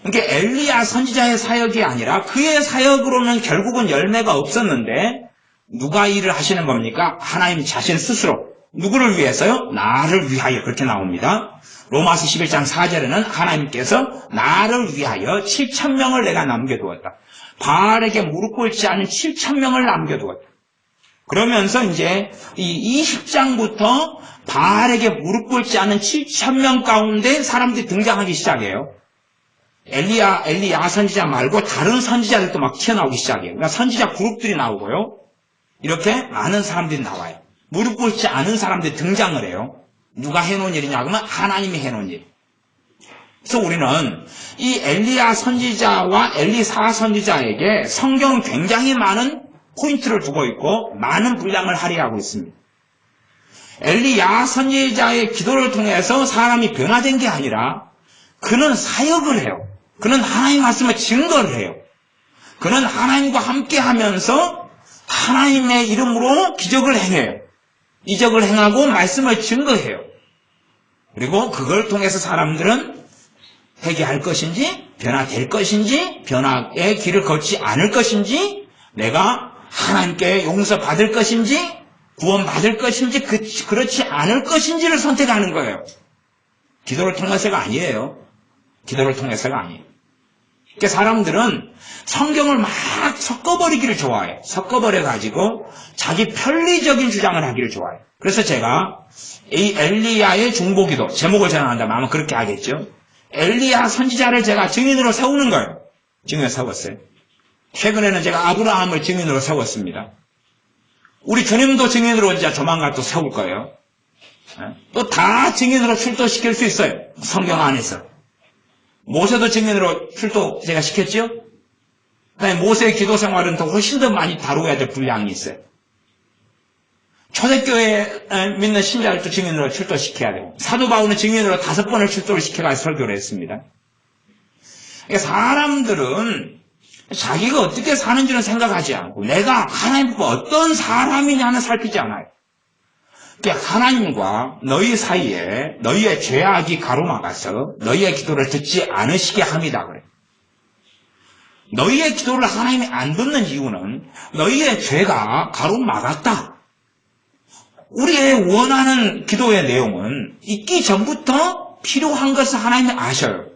S1: 그러니까 엘리야 선지자의 사역이 아니라 그의 사역으로는 결국은 열매가 없었는데 누가 일을 하시는 겁니까? 하나님 자신 스스로. 누구를 위해서요? 나를 위하여 그렇게 나옵니다. 로마서 11장 4절에는 하나님께서 나를 위하여 7,000명을 내가 남겨두었다. 바알에게 무릎 꿇지 않은 7,000명을 남겨두었다. 그러면서 이제 이 20장부터 바알에게 무릎 꿇지 않은 7,000명 가운데 사람들이 등장하기 시작해요. 엘리야 선지자 말고 다른 선지자들도 막 튀어나오기 시작해요. 그러니까 선지자 그룹들이 나오고요. 이렇게 많은 사람들이 나와요. 무릎 꿇지 않은 사람들이 등장을 해요. 누가 해놓은 일이냐 그러면 하나님이 해놓은 일. 그래서 우리는 이 엘리야 선지자와 엘리사 선지자에게 성경은 굉장히 많은 포인트를 두고 있고 많은 분량을 할애하고 있습니다. 엘리야 선지자의 기도를 통해서 사람이 변화된 게 아니라 그는 사역을 해요. 그는 하나님 말씀을 증거를 해요. 그는 하나님과 함께 하면서 하나님의 이름으로 기적을 행해요. 이적을 행하고 말씀을 증거해요. 그리고 그걸 통해서 사람들은 회개할 것인지 변화될 것인지 변화의 길을 걷지 않을 것인지 내가 하나님께 용서받을 것인지 구원받을 것인지 그렇지 않을 것인지를 선택하는 거예요. 기도를 통해서가 아니에요. 기도를 통해서가 아니에요. 그러니까 사람들은 성경을 막 섞어버리기를 좋아해요. 섞어버려가지고 자기 편리적인 주장을 하기를 좋아해요. 그래서 제가 이 엘리야의 중보기도 제목을 전한다면 아마 그렇게 하겠죠. 엘리야 선지자를 제가 증인으로 세우는 거예요. 증인으로 세웠어요. 최근에는 제가 아브라함을 증인으로 세웠습니다. 우리 주님도 증인으로 이제 조만간 또 세울 거예요. 또 다 증인으로 출도시킬 수 있어요. 성경 안에서. 모세도 증인으로 출도 제가 시켰죠? 그다음에 모세의 기도 생활은 더 훨씬 더 많이 다루어야 될 분량이 있어요. 초대교회 믿는 신자들도 증인으로 출도시켜야 되고 사도 바울은 증인으로 5번을 출도를 시켜가지고 설교를 했습니다. 그러니까 사람들은 자기가 어떻게 사는지는 생각하지 않고 내가 하나님과 어떤 사람이냐는 살피지 않아요. 그러니까 하나님과 너희 사이에 너희의 죄악이 가로막아서 너희의 기도를 듣지 않으시게 합니다. 그래요. 너희의 기도를 하나님이 안 듣는 이유는 너희의 죄가 가로막았다. 우리의 원하는 기도의 내용은 있기 전부터 필요한 것을 하나님이 아셔요.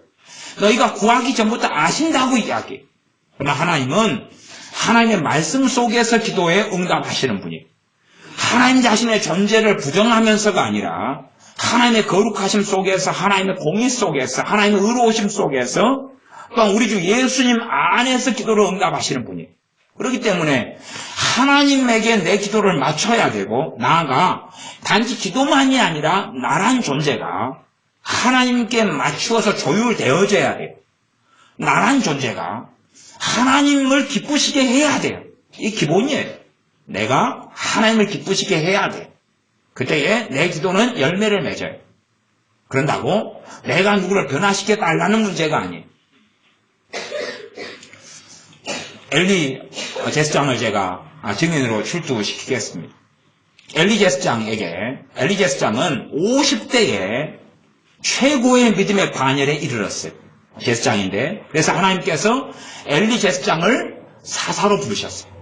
S1: 너희가 구하기 전부터 아신다고 이야기해요. 그러나 하나님은 하나님의 말씀 속에서 기도에 응답하시는 분이에요. 하나님 자신의 존재를 부정하면서가 아니라 하나님의 거룩하심 속에서 하나님의 공의 속에서 하나님의 의로우심 속에서 또한 우리 주 예수님 안에서 기도를 응답하시는 분이에요. 그렇기 때문에 하나님에게 내 기도를 맞춰야 되고 나아가 단지 기도만이 아니라 나란 존재가 하나님께 맞추어서 조율되어져야 돼요. 나란 존재가 하나님을 기쁘시게 해야 돼요. 이게 기본이에요. 내가 하나님을 기쁘시게 해야 돼요. 그때에 내 기도는 열매를 맺어요. 그런다고 내가 누구를 변화시켜 달라는 문제가 아니에요. 엘리 제스장을 제가 증인으로 출두시키겠습니다. 엘리 제스장은 50대에 최고의 믿음의 반열에 이르렀어요. 제스장인데 그래서 하나님께서 엘리 제스장을 사사로 부르셨어요.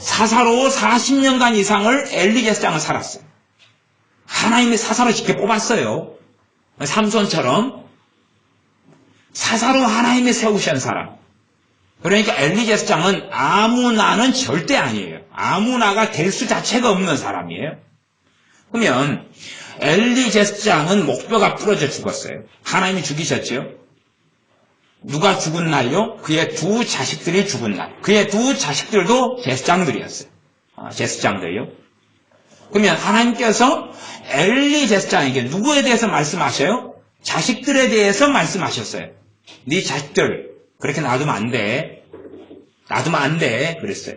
S1: 사사로 40년간 이상을 엘리 제스장을 살았어요. 하나님이 사사로 직접 뽑았어요. 삼손처럼 사사로 하나님이 세우신 사람. 그러니까 엘리 제스장은 아무나는 절대 아니에요. 아무나가 될 수 자체가 없는 사람이에요. 그러면 엘리 제스장은 목뼈가 부러져 죽었어요. 하나님이 죽이셨죠. 누가 죽은 날요? 그의 두 자식들이 죽은 날. 그의 두 자식들도 제사장들이었어요. 제사장들이요. 그러면 하나님께서 엘리 제사장에게 누구에 대해서 말씀하셔요? 자식들에 대해서 말씀하셨어요. 네 자식들 그렇게 놔두면 안 돼. 놔두면 안 돼. 그랬어요.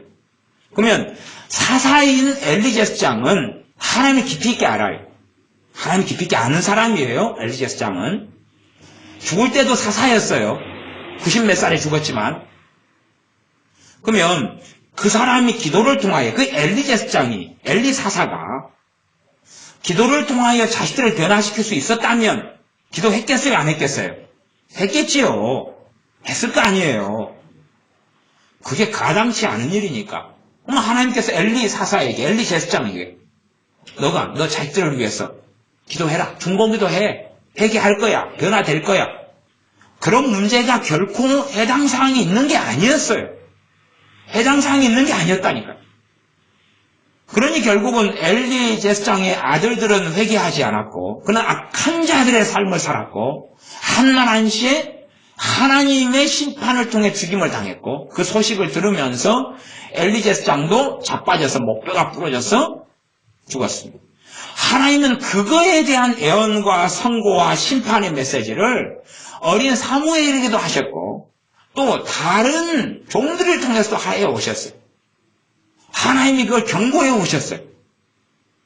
S1: 그러면 사사인 엘리 제사장은 하나님을 깊이 있게 알아요. 하나님을 깊이 있게 아는 사람이에요. 엘리 제사장은. 죽을 때도 사사였어요. 90몇 살에 죽었지만. 그러면 그 사람이 기도를 통하여, 그 엘리 제사장이, 엘리 사사가 기도를 통하여 자식들을 변화시킬 수 있었다면 기도했겠어요? 안 했겠어요? 했겠지요. 했을 거 아니에요. 그게 가당치 않은 일이니까. 그럼 하나님께서 엘리 사사에게, 엘리 제사장에게 너 자식들을 위해서 기도해라. 중보기도해. 회개할 거야. 변화될 거야. 그런 문제가 결코 해당사항이 있는 게 아니었어요. 해당사항이 있는 게 아니었다니까요. 그러니 결국은 엘리 제사장의 아들들은 회개하지 않았고 그는 악한 자들의 삶을 살았고 한날 한시에 하나님의 심판을 통해 죽임을 당했고 그 소식을 들으면서 엘리 제사장도 자빠져서 목뼈가 부러져서 죽었습니다. 하나님은 그거에 대한 예언과 선고와 심판의 메시지를 어린 사무엘에게도 하셨고 또 다른 종들을 통해서도 하여 오셨어요. 하나님이 그걸 경고해 오셨어요.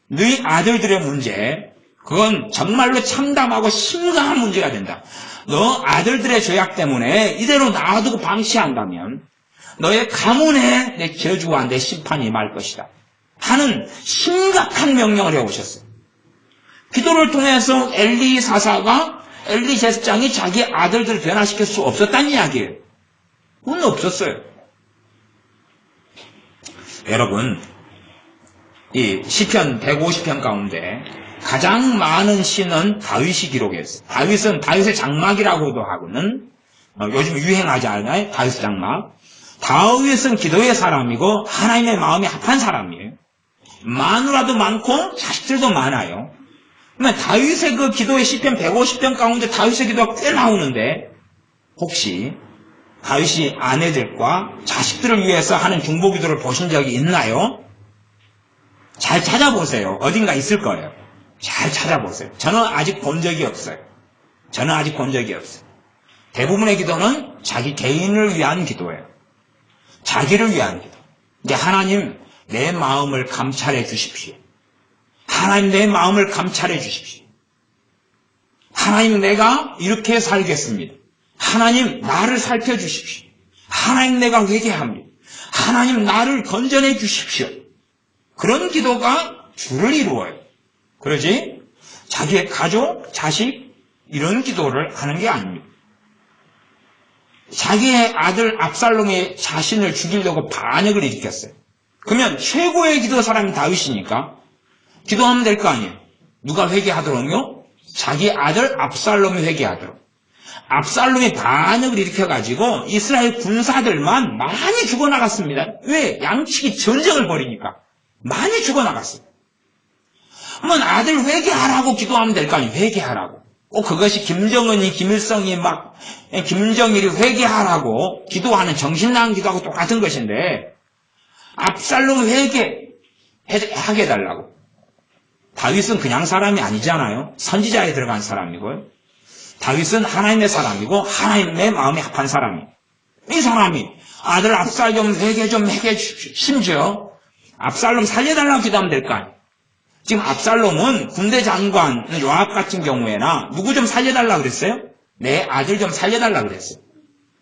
S1: 너희 아들들의 문제, 그건 정말로 참담하고 심각한 문제가 된다. 너 아들들의 죄악 때문에 이대로 놔두고 방치한다면 너의 가문에 내 저주와 내 심판이 임할 것이다. 하는 심각한 명령을 해오셨어요. 기도를 통해서 엘리 사사가 엘리 제사장이 자기 아들들을 변화시킬 수 없었다는 이야기예요. 그건 없었어요. 여러분, 이 시편 150편 가운데 가장 많은 시는 다윗이 기록했어요. 다윗은 다윗의 장막이라고도 하고는 요즘 유행하지 않나요? 다윗의 장막. 다윗은 기도의 사람이고 하나님의 마음에 합한 사람이에요. 마누라도 많고 자식들도 많아요. 그러면 다윗의 그 기도의 시편 150편 가운데 다윗의 기도가 꽤 나오는데 혹시 다윗이 아내들과 자식들을 위해서 하는 중보기도를 보신 적이 있나요? 잘 찾아보세요. 어딘가 있을 거예요. 잘 찾아보세요. 저는 아직 본 적이 없어요. 대부분의 기도는 자기 개인을 위한 기도예요. 자기를 위한 기도. 이제 하나님 내 마음을 감찰해 주십시오. 하나님 내 마음을 감찰해 주십시오. 하나님 내가 이렇게 살겠습니다. 하나님 나를 살펴주십시오. 하나님 내가 회개합니다. 하나님 나를 건져내 주십시오. 그런 기도가 주를 이루어요. 그러지 자기의 가족, 자식 이런 기도를 하는 게 아닙니다. 자기의 아들 압살롬이 자신을 죽이려고 반역을 일으켰어요. 그러면 최고의 기도 사람이 다윗이니까 기도하면 될 거 아니에요. 누가 회개하도록요? 자기 아들 압살롬이 회개하도록. 압살롬이 반역을 일으켜가지고 이스라엘 군사들만 많이 죽어나갔습니다. 왜? 양측이 전쟁을 벌이니까. 많이 죽어나갔어요. 그러면 아들 회개하라고 기도하면 될 거 아니에요. 회개하라고. 꼭 그것이 김정은이, 김일성이 김정일이 회개하라고 기도하는 정신나간 기도하고 똑같은 것인데 압살롬 회개하게 해달라고. 다윗은 그냥 사람이 아니잖아요. 선지자에 들어간 사람이고요. 다윗은 하나님의 사람이고 하나님의 마음에 합한 사람이에요. 이 사람이 아들 압살롬 회개 좀 해게 심지어 압살롬 살려달라고 기도하면 될 거 아니에요. 지금 압살롬은 군대 장관 요압 같은 경우에나 누구 좀 살려달라고 그랬어요? 내 아들 좀 살려달라고 그랬어요.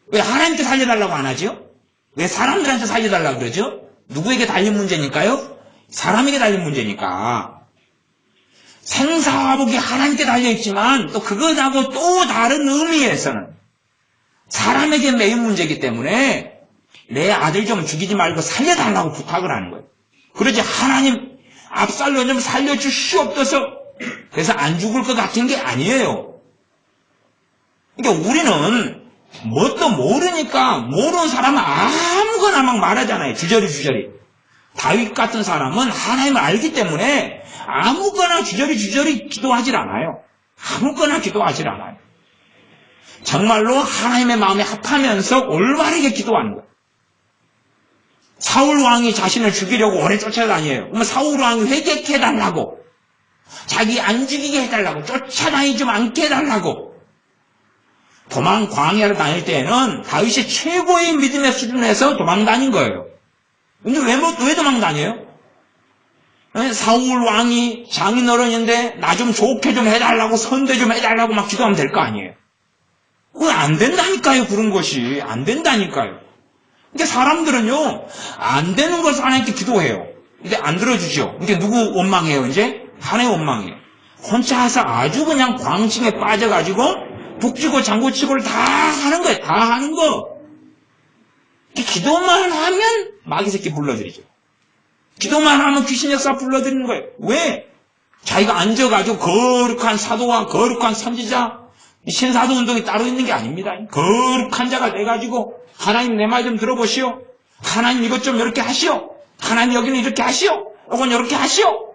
S1: 왜 하나님께 살려달라고 안 하죠? 왜 사람들한테 살려달라고 그러죠? 누구에게 달린 문제니까요? 사람에게 달린 문제니까. 생사화복이 하나님께 달려있지만 또 그것하고 또 다른 의미에서는 사람에게 매인 문제이기 때문에 내 아들 좀 죽이지 말고 살려달라고 부탁을 하는 거예요. 그러지 하나님 압살롬 좀 살려주시옵소서. 그래서 안 죽을 것 같은 게 아니에요. 그러니까 우리는 뭣도 모르니까 모르는 사람은 아무거나 막 말하잖아요. 주저리. 다윗 같은 사람은 하나님을 알기 때문에 아무거나 주저리 기도하질 않아요. 정말로 하나님의 마음에 합하면서 올바르게 기도하는 거예요. 사울 왕이 자신을 죽이려고 오래 쫓아다녀요. 그러면 사울 왕이 회개해달라고, 자기 안 죽이게 해달라고, 쫓아다니지 않게 해달라고. 도망 광야를 다닐 때에는 다윗이 최고의 믿음의 수준에서 도망 다닌 거예요. 근데 왜 도망 다녀요? 사울 왕이 장인어른인데 나 좀 좋게 좀 해달라고, 선대 좀 해달라고 막 기도하면 될 거 아니에요. 그건 안 된다니까요. 그런 것이 안 된다니까요. 근데 사람들은요, 안 되는 것을 하나님께 기도해요. 근데 안 들어주죠. 근데 누구 원망해요? 이제 하나님 원망해요. 혼자서 아주 그냥 광증에 빠져가지고 북치고 장구치고를 다 하는 거예요. 다 하는 거. 기도만 하면 마귀 새끼 불러들이죠. 기도만 하면 귀신 역사 불러들이는 거예요. 왜? 자기가 앉아가지고 거룩한 사도와 거룩한 선지자, 신사도 운동이 따로 있는 게 아닙니다. 거룩한 자가 돼가지고 하나님 내 말 좀 들어보시오. 하나님 이것 좀 이렇게 하시오. 하나님 여기는 이렇게 하시오. 이건 이렇게 하시오.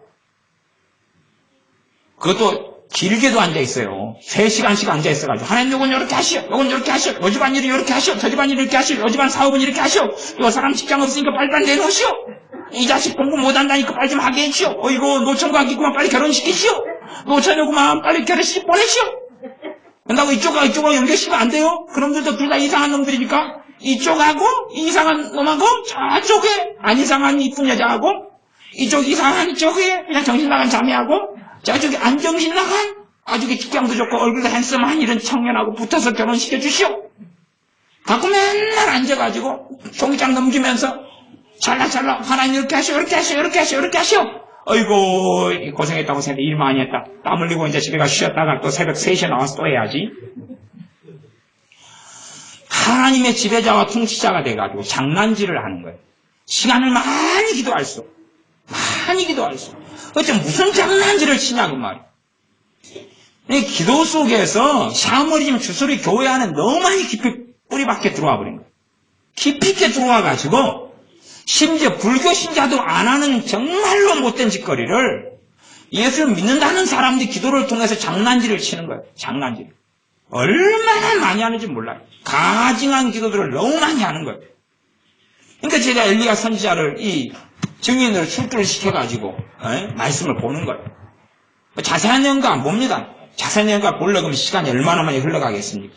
S1: 그것도 길게도 앉아있어요. 3시간씩 앉아있어가지고 하나님 이건 이렇게 하시오. 이건 이렇게 하시오. 요 집안 일은 이렇게 하시오. 저 집안 일은 이렇게 하시오. 요 집안 사업은 이렇게 하시오. 요 사람 직장 없으니까 빨리 내놓으시오. 이 자식 공부 못한다니까 빨리 좀 하게 해주시오. 이거 노천과 기구만 빨리 결혼시키시오. 노천이구만 빨리 결혼시키 보내시오. 그런다고 이쪽하고 연결시키면 안 돼요? 그놈들도 둘 다 이상한 놈들이니까 이쪽하고 이상한 놈하고 저쪽에 안 이상한 이쁜 여자하고 이쪽 이상한 이쪽에 그냥 정신 나간 자매하고 저쪽에 안 정신 나간 아주 직장도 좋고 얼굴도 핸섬한 이런 청년하고 붙어서 결혼시켜 주시오. 갖고 맨날 앉아가지고 종이장 넘기면서 잘라 하나님 이렇게 하시오 이렇게 하시오 이렇게 하시오 이렇게 하시오. 어이구 고생했다고 생각해. 일 많이 했다. 땀 흘리고 이제 집에 가 쉬었다가 또 새벽 3시에 나와서 또 해야지. 하나님의 지배자와 통치자가 돼가지고 장난질을 하는 거예요. 시간을 많이 기도할 수. 어째 무슨 장난질을 치냐 그 말이에요. 이 기도 속에서 샤머니즘 주소리 교회 안에 너무 많이 깊이 뿌리박혀 들어와 버린 거예요. 깊이 있게 들어와가지고 심지어 불교 신자도 안 하는 정말로 못된 짓거리를 예수를 믿는다는 사람들이 기도를 통해서 장난질을 치는 거예요. 장난질. 얼마나 많이 하는지 몰라요. 가증한 기도들을 너무 많이 하는 거예요. 그러니까 제가 엘리야 선지자를 이 증인을 출두를 시켜가지고 말씀을 보는 거예요. 자세한 내용도 안 봅니다. 자세한 내용과 보려고 하면 시간이 얼마나 많이 흘러가겠습니까?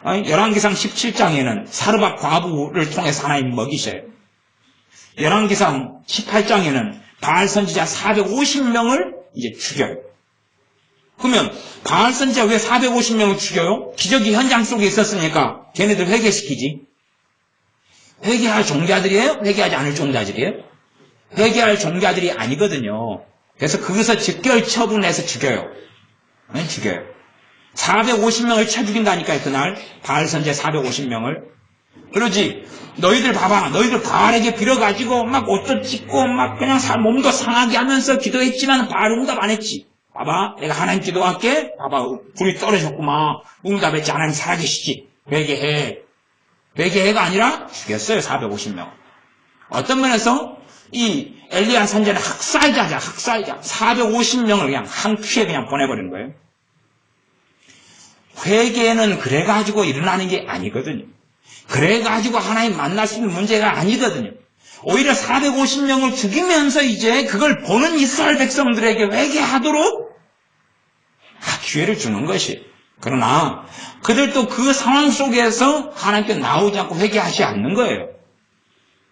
S1: 열왕기상 17장에는 사르밧 과부를 통해서 하나님 먹이셔요. 열왕기상 18장에는 바알 선지자 450명을 이제 죽여요. 그러면 바알 선지자 왜 450명을 죽여요? 기적이 현장 속에 있었으니까 걔네들 회개시키지. 회개할 종자들이에요? 회개하지 않을 종자들이에요? 회개할 종자들이 아니거든요. 그래서 거기서 즉결 처분해서 죽여요. 죽여요. 450명을 쳐 죽인다니까요. 그날 바알 선지자 450명을. 그러지 너희들 봐봐. 너희들 바알에게 빌어가지고 막 옷도 찢고 막 그냥 몸도 상하게 하면서 기도했지만 바알 응답 안 했지. 봐봐 내가 하나님 기도할게. 봐봐 불이 떨어졌구만. 응답했지. 하나님 살아계시지. 회개해가 아니라 죽였어요. 450명. 어떤 면에서 이 엘리야 선지자는 학살자 450명을 그냥 한 피에 그냥 보내버린 거예요. 회개는 그래가지고 일어나는 게 아니거든요. 그래가지고 하나님 만날 수 있는 문제가 아니거든요. 오히려 450명을 죽이면서 이제 그걸 보는 이스라엘 백성들에게 회개하도록 기회를 주는 것이. 그러나 그들도 그 상황 속에서 하나님께 나오지 않고 회개하지 않는 거예요.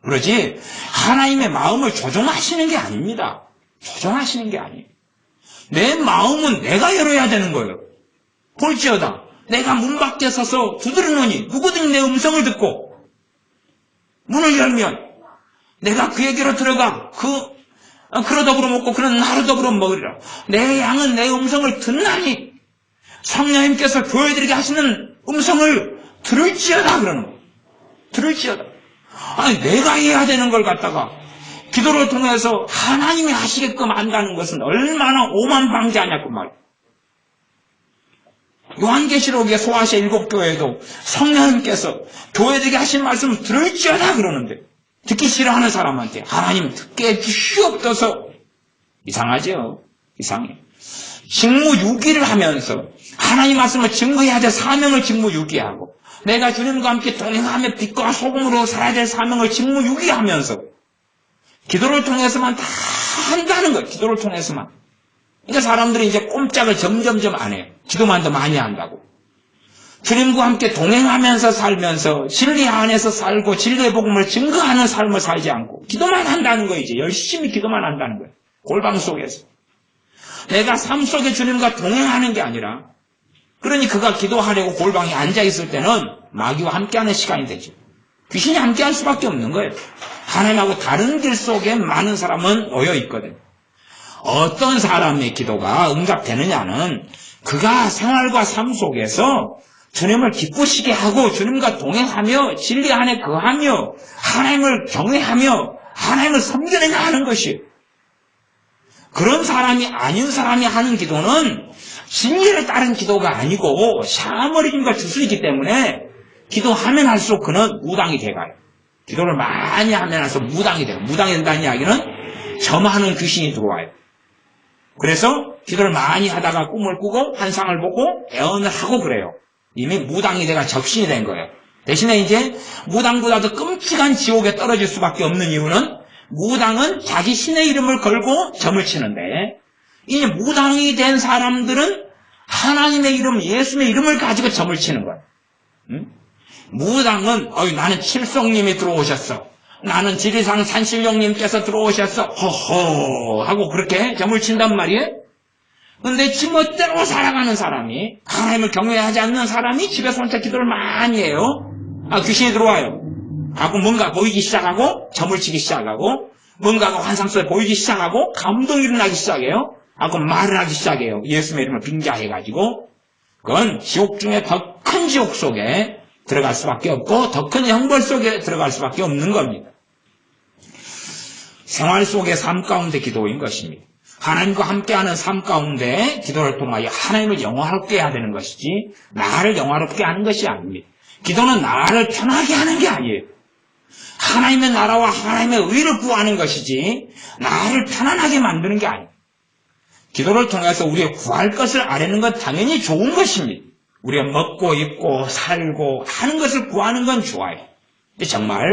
S1: 그러지 하나님의 마음을 조종하시는 게 아닙니다. 조종하시는 게 아니에요. 내 마음은 내가 열어야 되는 거예요. 볼지어다 내가 문 밖에 서서 두드리노니 누구든지 내 음성을 듣고 문을 열면 내가 그에게로 들어가 그러 더불어 먹고 그는 나로 더불어 먹으리라. 내 양은 내 음성을 듣나니 성령님께서 교회들에게 하시는 음성을 들을지어다 그러는 거예요. 들을지어다. 아니 내가 해야 되는 걸 갖다가 기도를 통해서 하나님이 하시게끔 한다는 것은 얼마나 오만방자냐 그 말이에요. 요한계시록의 소아시아 7교회도 성령님께서 교회들에게 하신 말씀을 들을지어다 그러는데 듣기 싫어하는 사람한테 하나님 듣게 해주시옵소서. 이상하죠? 이상해. 직무유기를 하면서 하나님 말씀을 증거해야 될 사명을 직무유기하고 내가 주님과 함께 동행하며 빛과 소금으로 살아야 될 사명을 직무유기하면서 기도를 통해서만 다 한다는 거예요. 기도를 통해서만. 그러니까 사람들이 이제 꼼짝을 점점점 안 해요. 기도만 더 많이 한다고. 주님과 함께 동행하면서 살면서 진리 안에서 살고 진리의 복음을 증거하는 삶을 살지 않고 기도만 한다는 거예요. 이제 열심히 기도만 한다는 거예요. 골방 속에서. 내가 삶 속에 주님과 동행하는 게 아니라 그러니 그가 기도하려고 골방에 앉아있을 때는 마귀와 함께하는 시간이 되죠. 귀신이 함께할 수밖에 없는 거예요. 하나님하고 다른 길 속에 많은 사람은 놓여 있거든요. 어떤 사람의 기도가 응답되느냐는 그가 생활과 삶 속에서 주님을 기쁘시게 하고 주님과 동행하며 진리 안에 거하며 하나님을 경외하며 하나님을 섬기느냐 하는 것이에요. 그런 사람이 아닌 사람이 하는 기도는 진리에 따른 기도가 아니고 샤머리즘과 주술이기 때문에 기도하면 할수록 그는 무당이 돼가요. 기도를 많이 하면 할수록 무당이 돼요. 무당이 된다는 이야기는 점하는 귀신이 들어와요. 그래서 기도를 많이 하다가 꿈을 꾸고 환상을 보고 애언을 하고 그래요. 이미 무당이 돼가 적신이 된 거예요. 대신에 이제 무당보다도 끔찍한 지옥에 떨어질 수밖에 없는 이유는 무당은 자기 신의 이름을 걸고 점을 치는데 이 무당이 된 사람들은 하나님의 이름, 예수의 이름을 가지고 점을 치는 거예요. 무당은 나는 칠성님이 들어오셨어. 나는 지리산 산신령님께서 들어오셨어. 허허 하고 그렇게 점을 친단 말이에요. 근데 지멋대로 살아가는 사람이 하나님을 경외하지 않는 사람이 집에서 혼자 기도를 많이 해요. 귀신이 들어와요. 하고 뭔가 보이기 시작하고 점을 치기 시작하고 뭔가가 환상 속에 보이기 시작하고 감동이 일어나기 시작해요. 하고 말을 하기 시작해요. 예수의 이름을 빙자해가지고 그건 지옥 중에 더 큰 지옥 속에 들어갈 수밖에 없고 더 큰 형벌 속에 들어갈 수밖에 없는 겁니다. 생활 속의 삶 가운데 기도인 것입니다. 하나님과 함께하는 삶 가운데 기도를 통하여 하나님을 영화롭게 해야 되는 것이지 나를 영화롭게 하는 것이 아닙니다. 기도는 나를 편하게 하는 게 아니에요. 하나님의 나라와 하나님의 의를 구하는 것이지 나를 편안하게 만드는 게 아니에요. 기도를 통해서 우리가 구할 것을 아뢰는 건 당연히 좋은 것입니다. 우리가 먹고 입고 살고 하는 것을 구하는 건 좋아요. 근데 정말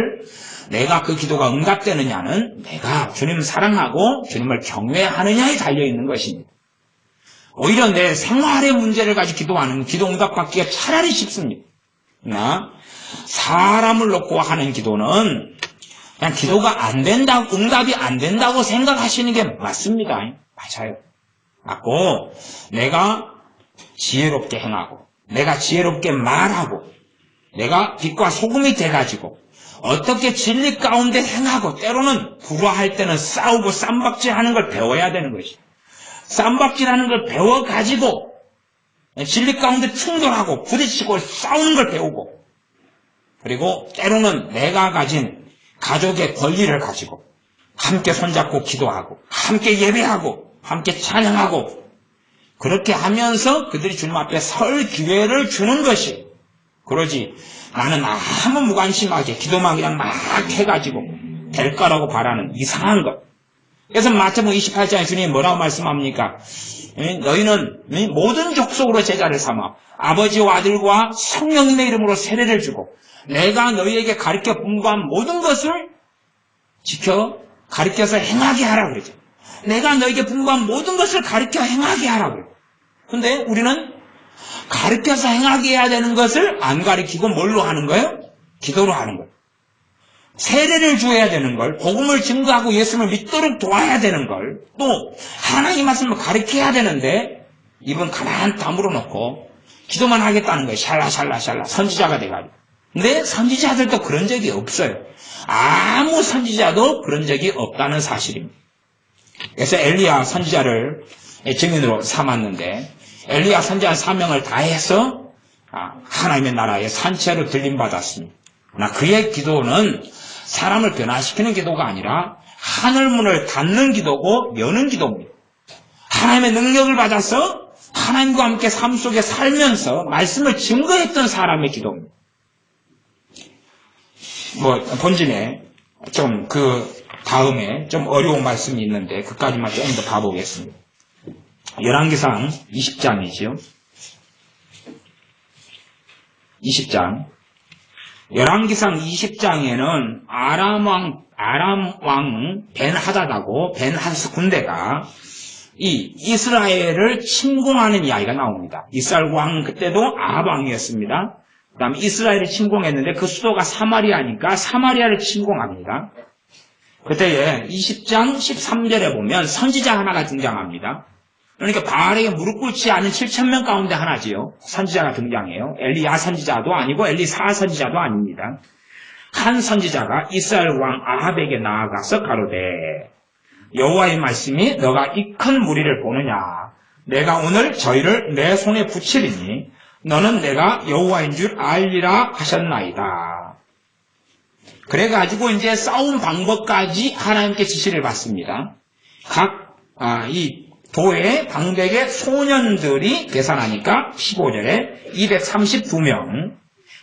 S1: 내가 그 기도가 응답되느냐는 내가 주님을 사랑하고 주님을 경외하느냐에 달려있는 것입니다. 오히려 내 생활의 문제를 가지고 기도하는 기도 응답받기가 차라리 쉽습니다. 그러나 사람을 놓고 하는 기도는 그냥 기도가 안 된다고, 응답이 안 된다고 생각하시는 게 맞습니다. 맞아요. 맞고 내가 지혜롭게 행하고 내가 지혜롭게 말하고 내가 빛과 소금이 돼가지고 어떻게 진리 가운데 행하고 때로는 불화할 때는 싸우고 쌈박질하는 걸 배워야 되는 것이죠. 쌈박질하는 걸 배워가지고 진리 가운데 충돌하고 부딪히고 싸우는 걸 배우고 그리고 때로는 내가 가진 가족의 권리를 가지고 함께 손잡고 기도하고 함께 예배하고 함께 찬양하고 그렇게 하면서 그들이 주님 앞에 설 기회를 주는 것이 그러지 나는 아무 무관심하게 기도만 그냥 막 해가지고 될 거라고 바라는 이상한 것. 그래서 마태복음 28장에 주님이 뭐라고 말씀합니까? 너희는 모든 족속으로 제자를 삼아 아버지와 아들과 성령님의 이름으로 세례를 주고 내가 너희에게 가르쳐 분부한 모든 것을 지켜 가르쳐서 행하게 하라 그러죠. 내가 너에게 분부한 모든 것을 가르쳐 행하게 하라 그래요. 근데 우리는 가르쳐서 행하게 해야 되는 것을 안 가르치고 뭘로 하는 거예요? 기도로 하는 거예요. 세례를 주어야 되는 걸, 복음을 증거하고 예수를 믿도록 도와야 되는 걸, 또 하나님 말씀을 가르쳐야 되는데 입은 가만 다물어 놓고 기도만 하겠다는 거예요. 샬라샬라샬라 선지자가 돼가지고. 근데 선지자들도 그런 적이 없어요. 아무 선지자도 그런 적이 없다는 사실입니다. 그래서 엘리야 선지자를 증인으로 삼았는데 엘리야 선지자 사명을 다해서 하나님의 나라의 산채로 들림받았습니다. 그러나 그의 기도는 사람을 변화시키는 기도가 아니라 하늘문을 닫는 기도고 여는 기도입니다. 하나님의 능력을 받아서 하나님과 함께 삶 속에 살면서 말씀을 증거했던 사람의 기도입니다. 본진에 좀 다음에 좀 어려운 말씀이 있는데 그까지만 조금 더 봐보겠습니다. 열왕기상 20장이죠. 20장. 열왕기상 20장에는 아람 왕 벤하닷하고 벤하닷 군대가 이 이스라엘을 침공하는 이야기가 나옵니다. 이스라엘 왕 그때도 아합 왕이었습니다. 그 다음에 이스라엘을 침공했는데 그 수도가 사마리아니까 사마리아를 침공합니다. 그때에 20장 13절에 보면 선지자 하나가 등장합니다. 그러니까 바알에게 무릎 꿇지 않은 7,000명 가운데 하나지요. 선지자가 등장해요. 엘리야 선지자도 아니고 엘리사 선지자도 아닙니다. 한 선지자가 이스라엘 왕 아합에게 나아가서 가로되 여호와의 말씀이 너가 이 큰 무리를 보느냐 내가 오늘 저희를 내 손에 붙이리니 너는 내가 여호와인 줄 알리라 하셨나이다. 그래가지고 이제 싸움 방법까지 하나님께 지시를 받습니다. 이 도의 방백의 소년들이 계산하니까 15절에 232명,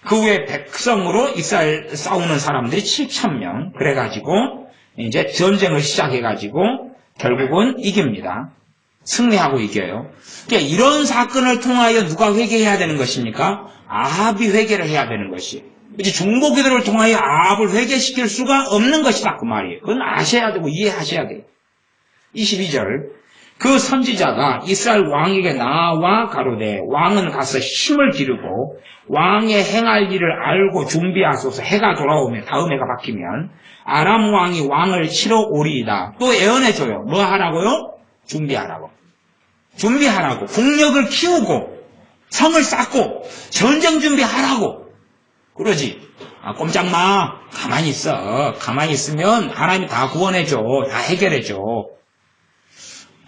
S1: 그 후에 백성으로 이스라엘 싸우는 사람들이 7,000명, 그래가지고 이제 전쟁을 시작해가지고 결국은 이깁니다. 승리하고 이겨요. 그러니까 이런 사건을 통하여 누가 회개해야 되는 것입니까? 아합이 회개를 해야 되는 것이. 이제 중보기도를 통하여 아합을 회개시킬 수가 없는 것이다 그 말이에요. 그건 아셔야 되고 이해하셔야 돼요. 22절. 그 선지자가 이스라엘 왕에게 나와 가로되 왕은 가서 힘을 기르고 왕의 행할 일을 알고 준비하소서. 해가 돌아오면 다음 해가 바뀌면 아람 왕이 왕을 치러 오리이다. 또 예언해줘요. 뭐 하라고요? 준비하라고. 준비하라고. 국력을 키우고 성을 쌓고 전쟁 준비하라고. 그러지. 꼼짝마. 가만히 있어. 가만히 있으면 하나님이 다 구원해줘. 다 해결해줘.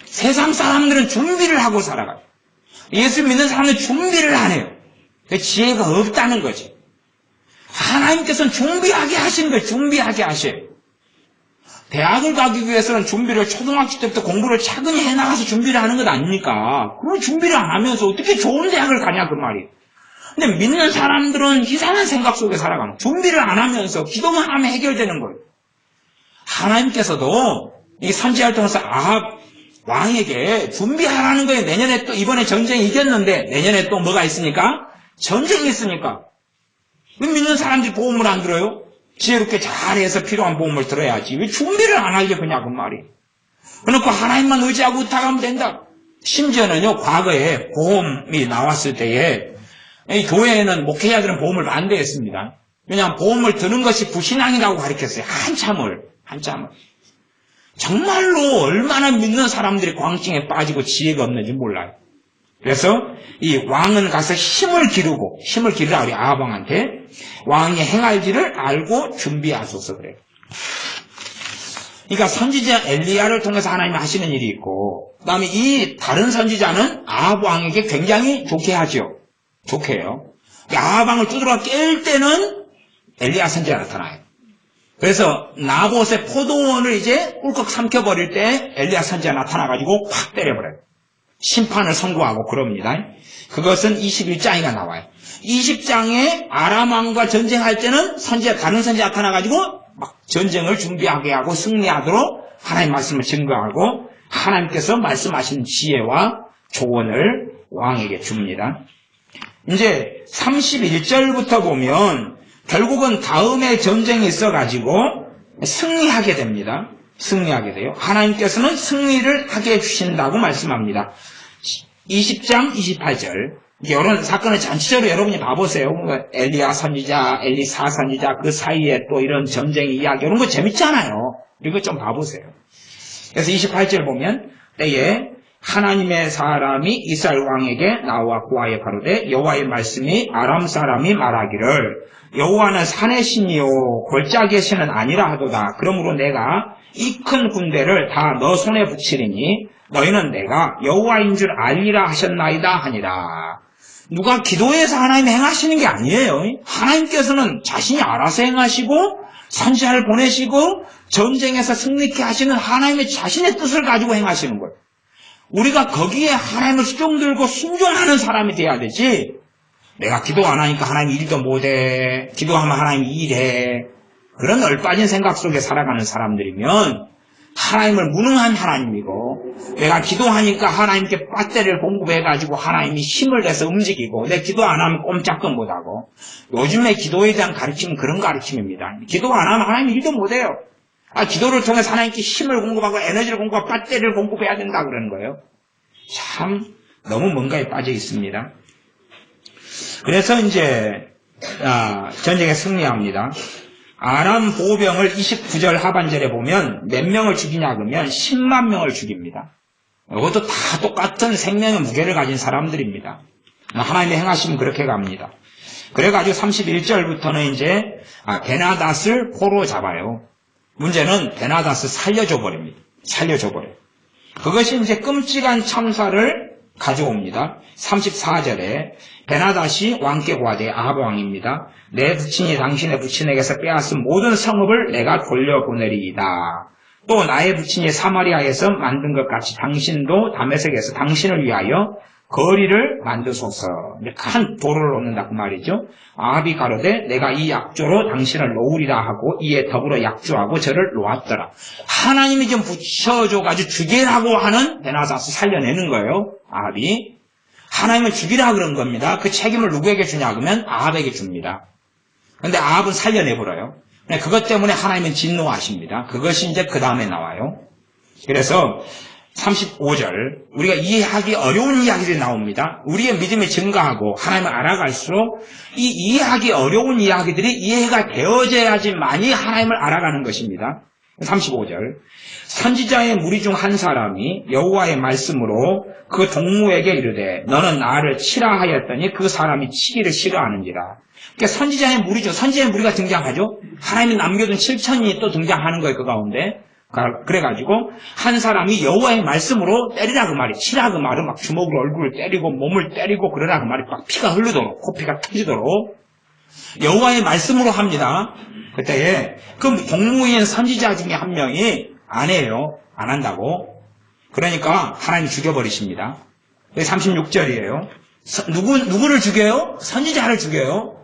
S1: 세상 사람들은 준비를 하고 살아가요. 예수 믿는 사람들은 준비를 안 해요. 그 지혜가 없다는 거지. 하나님께서는 준비하게 하신 거예요. 준비하게 하셔요. 대학을 가기 위해서는 준비를 초등학교 때부터 공부를 차근히 해나가서 준비를 하는 것 아닙니까? 그걸 준비를 안 하면서 어떻게 좋은 대학을 가냐 그 말이에요. 근데 믿는 사람들은 이상한 생각 속에 살아가는, 준비를 안 하면서 기도만 하면 해결되는 거예요. 하나님께서도 이 선지자를 통해서 아합 왕에게 준비하라는 거예요. 내년에 또 이번에 전쟁이 이겼는데 내년에 또 뭐가 있으니까? 전쟁이 있으니까. 왜 믿는 사람들이 보험을 안 들어요? 지혜롭게 잘해서 필요한 보험을 들어야지. 왜 준비를 안 하려고 그냐고 말이에요. 그러니까 하나님만 의지하고 의탁하면 된다. 심지어는요, 과거에 보험이 나왔을 때에 이 교회에는 목회자들은 보험을 반대했습니다. 왜냐하면 보험을 드는 것이 불신앙이라고 가르쳤어요. 한참을. 정말로 얼마나 믿는 사람들이 광증에 빠지고 지혜가 없는지 몰라요. 그래서 이 왕은 가서 힘을 기르라 우리 아합 왕한테 왕이 행할 일을 알고 준비하소서 그래요. 그러니까 선지자 엘리야를 통해서 하나님이 하시는 일이 있고, 그 다음에 이 다른 선지자는 아합 왕에게 굉장히 좋게 하죠. 좋게 해요. 아합 왕을 두드러 깰 때는 엘리야 선지자가 나타나요. 그래서 나봇의 포도원을 이제 꿀꺽 삼켜버릴 때 엘리야 선지자가 나타나가지고 확 때려버려요. 심판을 선고하고 그럽니다. 그것은 21장이가 나와요. 20장에 아람 왕과 전쟁할 때는 다른 선지자 나타나가지고 막 전쟁을 준비하게 하고 승리하도록 하나님 말씀을 증거하고 하나님께서 말씀하신 지혜와 조언을 왕에게 줍니다. 이제 31절부터 보면 결국은 다음에 전쟁이 있어가지고 승리하게 됩니다. 승리하게 돼요. 하나님께서는 승리를 하게 해주신다고 말씀합니다. 20장 28절. 이런 사건을 전체적으로 여러분이 봐보세요. 엘리야 선지자, 엘리사 선지자 그 사이에 또 이런 전쟁 이야기 이런 거 재밌잖아요. 이거 좀 봐보세요. 그래서 28절 보면 때에 하나님의 사람이 이스라엘 왕에게 나와 구하여 가로되 여호와의 말씀이 아람 사람이 말하기를 여호와는 산의 신이요 골짜기의 신은 아니라 하도다. 그러므로 내가 이 큰 군대를 다 너 손에 붙이리니 너희는 내가 여호와인 줄 알리라 하셨나이다 하니라. 누가 기도해서 하나님 행하시는 게 아니에요. 하나님께서는 자신이 알아서 행하시고 선지자를 보내시고 전쟁에서 승리케 하시는 하나님의 자신의 뜻을 가지고 행하시는 거예요. 우리가 거기에 하나님을 수종들고 순종하는 사람이 돼야 되지, 내가 기도 안 하니까 하나님 일도 못해, 기도하면 하나님 일해, 그런 얼빠진 생각 속에 살아가는 사람들이면 하나님을 무능한 하나님이고 내가 기도하니까 하나님께 배터리를 공급해가지고 하나님이 힘을 내서 움직이고 내 기도 안 하면 꼼짝도 못하고 요즘에 기도에 대한 가르침은 그런 가르침입니다. 기도 안 하면 하나님이 일도 못해요. 기도를 통해서 하나님께 힘을 공급하고 에너지를 공급하고 배터리를 공급해야 된다 그러는 거예요. 참 너무 뭔가에 빠져 있습니다. 그래서 이제 전쟁에 승리합니다. 아람 보병을 29절 하반절에 보면 몇 명을 죽이냐 그러면 10만 명을 죽입니다. 이것도 다 똑같은 생명의 무게를 가진 사람들입니다. 하나님의 행하심은 그렇게 갑니다. 그래가지고 31절부터는 이제 베나닷을 포로 잡아요. 문제는 베나닷을 살려줘 버립니다. 살려줘 버려요. 그것이 이제 끔찍한 참사를 가져옵니다. 34절에 베나닷이 왕께 고하되 아합 왕입니다. 내 부친이 당신의 부친에게서 빼앗은 모든 성읍을 내가 돌려보내리이다. 또 나의 부친이 사마리아에서 만든 것 같이 당신도 다메섹에서 당신을 위하여 거리를 만드소서. 큰 도를 놓는다 그 말이죠. 아합이 가로되 내가 이 약조로 당신을 놓으리라 하고 이에 더불어 약조하고 저를 놓았더라. 하나님이 좀 붙여줘가지고 죽이라고 하는 베나닷을 살려내는 거예요. 아합이. 하나님은 죽이라 그런 겁니다. 그 책임을 누구에게 주냐 그러면 아합에게 줍니다. 그런데 아합은 살려내버려요. 그것 때문에 하나님은 진노하십니다. 그것이 이제 그 다음에 나와요. 그래서 35절 우리가 이해하기 어려운 이야기들이 나옵니다. 우리의 믿음이 증가하고 하나님을 알아갈수록 이 이해하기 어려운 이야기들이 이해가 되어져야지만이 하나님을 알아가는 것입니다. 35절 선지자의 무리 중 한 사람이 여호와의 말씀으로 그 동무에게 이르되 너는 나를 치라 하였더니 그 사람이 치기를 싫어하는지라. 그러니까 선지자의 무리 중 선지자의 무리가 등장하죠. 하나님이 남겨둔 7천이 또 등장하는 거예요. 그 가운데. 그래가지고 한 사람이 여호와의 말씀으로 때리라 그 말이 치라 그 말은 막 주먹으로 얼굴을 때리고 몸을 때리고 그러라 그 말이 막 피가 흐르도록 코피가 터지도록 여호와의 말씀으로 합니다. 그때에 그 동무인 선지자 중에 한 명이 안 해요. 안 한다고. 그러니까 하나님이 죽여버리십니다. 36절이에요. 누구를 죽여요? 선지자를 죽여요.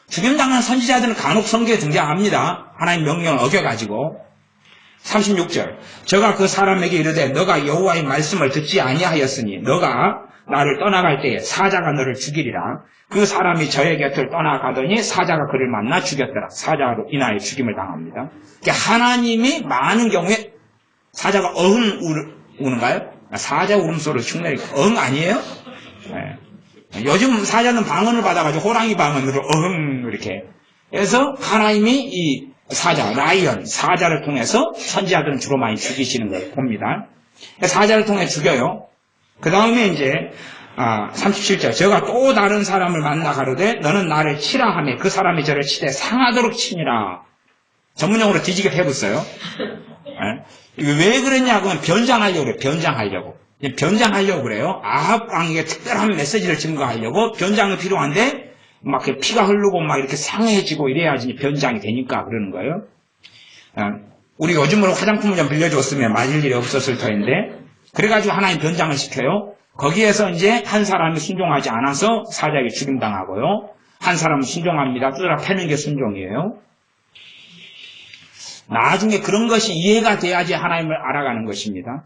S1: 죽임당한 선지자들은 간혹 성경에 등장합니다. 하나님 명령을 어겨가지고. 36절 저가 그 사람에게 이르되 너가 여호와의 말씀을 듣지 아니하였으니 너가 나를 떠나갈 때에 사자가 너를 죽이리라. 그 사람이 저의 곁을 떠나가더니 사자가 그를 만나 죽였더라. 사자로 인하여 죽임을 당합니다. 그러니까 하나님이 많은 경우에 사자가 우는가요? 사자 울음소리를 흉내니까 아니에요? 네. 요즘 사자는 방언을 받아가지고 호랑이 방언으로 이렇게 그래서 하나님이 이 사자, 라이언, 사자를 통해서 선지자들은 주로 많이 죽이시는 걸 봅니다. 사자를 통해 죽여요. 그 다음에 이제 37절 저가 또 다른 사람을 만나 가로되 너는 나를 치라 하며 그 사람이 저를 치되 상하도록 치니라. 전문용어로 뒤지게 해봤어요. 왜 그랬냐고 하면 변장하려고 그래요. 변장하려고 그래요. 아합 왕에게 특별한 메시지를 증거하려고 변장이 필요한데 막 피가 흐르고 막 이렇게 상해지고 이래야지 변장이 되니까 그러는 거예요. 우리 요즘으로 화장품을 좀 빌려줬으면 맞을 일이 없었을 터인데 그래가지고 하나님 변장을 시켜요. 거기에서 이제 한 사람이 순종하지 않아서 사자에게 죽임당하고요. 한 사람은 순종합니다. 뚜드려 패는 게 순종이에요. 나중에 그런 것이 이해가 돼야지 하나님을 알아가는 것입니다.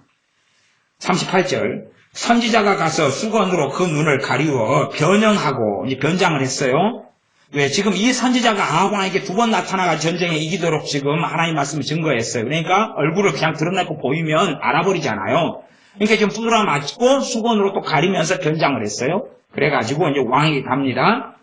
S1: 38절 선지자가 가서 수건으로 그 눈을 가리워 변형하고 이제 변장을 했어요. 왜? 지금 이 선지자가 아합 왕에게 2번 나타나가 전쟁에 이기도록 지금 하나님 말씀을 증거했어요. 그러니까 얼굴을 그냥 드러내고 보이면 알아버리잖아요. 그러니까 지금 두드러 맞고 수건으로 또 가리면서 변장을 했어요. 그래가지고 이제 왕에게 갑니다.